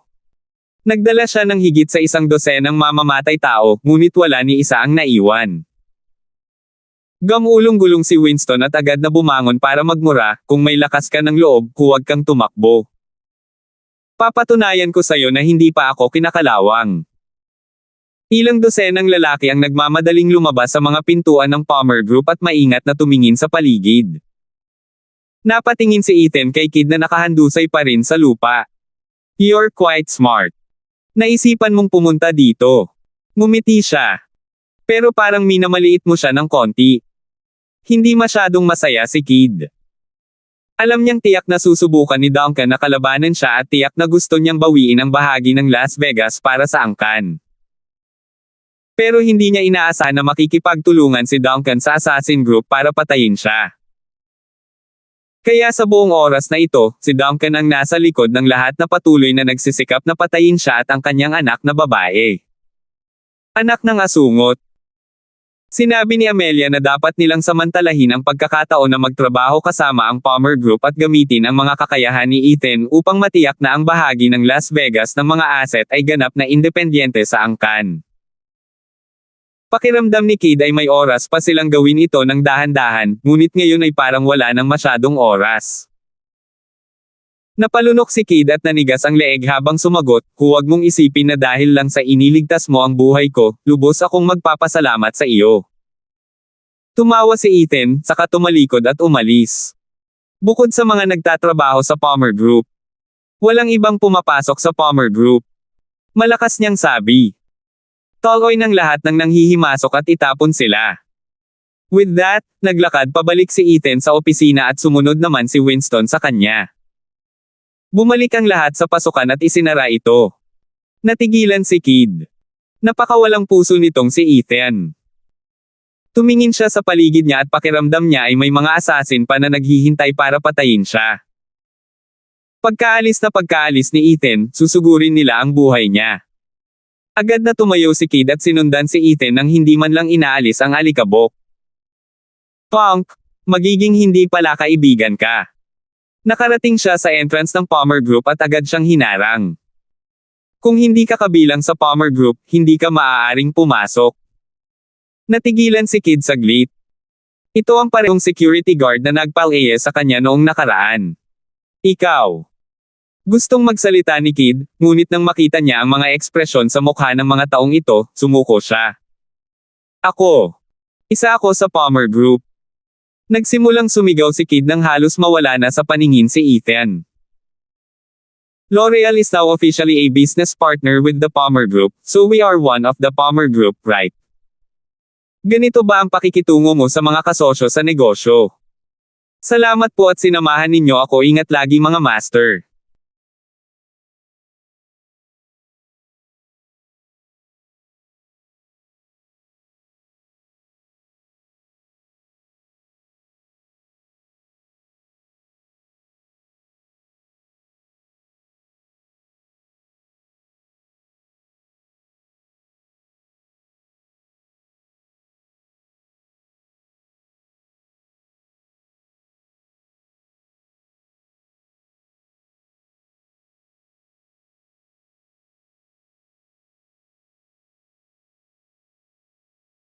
Speaker 1: Nagdala siya ng higit sa 100 mamamatay tao, ngunit wala ni isa ang naiwan. Gamulong-gulong si Winston at agad na bumangon para magmura, kung may lakas ka ng loob, huwag kang tumakbo. Papatunayan ko sa'yo na hindi pa ako kinakalawang. Ilang dosenang lalaki ang nagmamadaling lumabas sa mga pintuan ng Palmer Group at maingat na tumingin sa paligid. Napatingin si Ethan kay Kid na nakahandusay pa rin sa lupa. You're quite smart. Naisipan mong pumunta dito. Ngumiti siya. Pero parang minamaliit mo siya ng konti. Hindi masyadong masaya si Kid. Alam niyang tiyak na susubukan ni Duncan na kalabanan siya at tiyak na gusto niyang bawiin ang bahagi ng Las Vegas para sa angkan. Pero hindi niya inaasahan na makikipagtulungan si Duncan sa assassin group para patayin siya. Kaya sa buong oras na ito, si Duncan ang nasa likod ng lahat na patuloy na nagsisikap na patayin siya at ang kanyang anak na babae. Anak ng asungot. Sinabi ni Amelia na dapat nilang samantalahin ang pagkakataon na magtrabaho kasama ang Palmer Group at gamitin ang mga kakayahan ni Ethan upang matiyak na ang bahagi ng Las Vegas ng mga asset ay ganap na independyente sa angkan. Pakiramdam ni Kid ay may oras pa silang gawin ito ng dahan-dahan, ngunit ngayon ay parang wala nang masyadong oras. Napalunok si Kid at nanigas ang leeg habang sumagot, huwag mong isipin na dahil lang sa iniligtas mo ang buhay ko, lubos akong magpapasalamat sa iyo. Tumawa si Ethan, saka tumalikod at umalis. Bukod sa mga nagtatrabaho sa Palmer Group, walang ibang pumapasok sa Palmer Group. Malakas niyang sabi. Toloy ng lahat ng nanghihimasok at itapon sila. With that, naglakad pabalik si Ethan sa opisina at sumunod naman si Winston sa kanya. Bumalik ang lahat sa pasukan at isinara ito. Natigilan si Kid. Napakawalang puso nitong si Ethan. Tumingin siya sa paligid niya at pakiramdam niya ay may mga assassin pa na naghihintay para patayin siya. Pagkaalis ni Ethan, susugurin nila ang buhay niya. Agad na tumayo si Kid at sinundan si Ethan nang hindi man lang inaalis ang alikabok. Punk, magiging hindi pala kaibigan ka. Nakarating siya sa entrance ng Palmer Group at agad siyang hinarang. Kung hindi ka kabilang sa Palmer Group, hindi ka maaaring pumasok. Natigilan si Kid saglit. Ito ang parehong security guard na nagpalaya sa kanya noong nakaraan. Ikaw. Gustong magsalita ni Kid, ngunit nang makita niya ang mga ekspresyon sa mukha ng mga taong ito, sumuko siya. Ako. Isa ako sa Palmer Group. Nagsimulang sumigaw si Kid nang halos mawala na sa paningin si Ethan. L'Oreal is now officially a business partner with the Palmer Group, so we are one of the Palmer Group, right? Ganito ba ang pakikitungo mo sa mga kasosyo sa negosyo? Salamat po at sinamahan ninyo ako, ingat lagi mga master.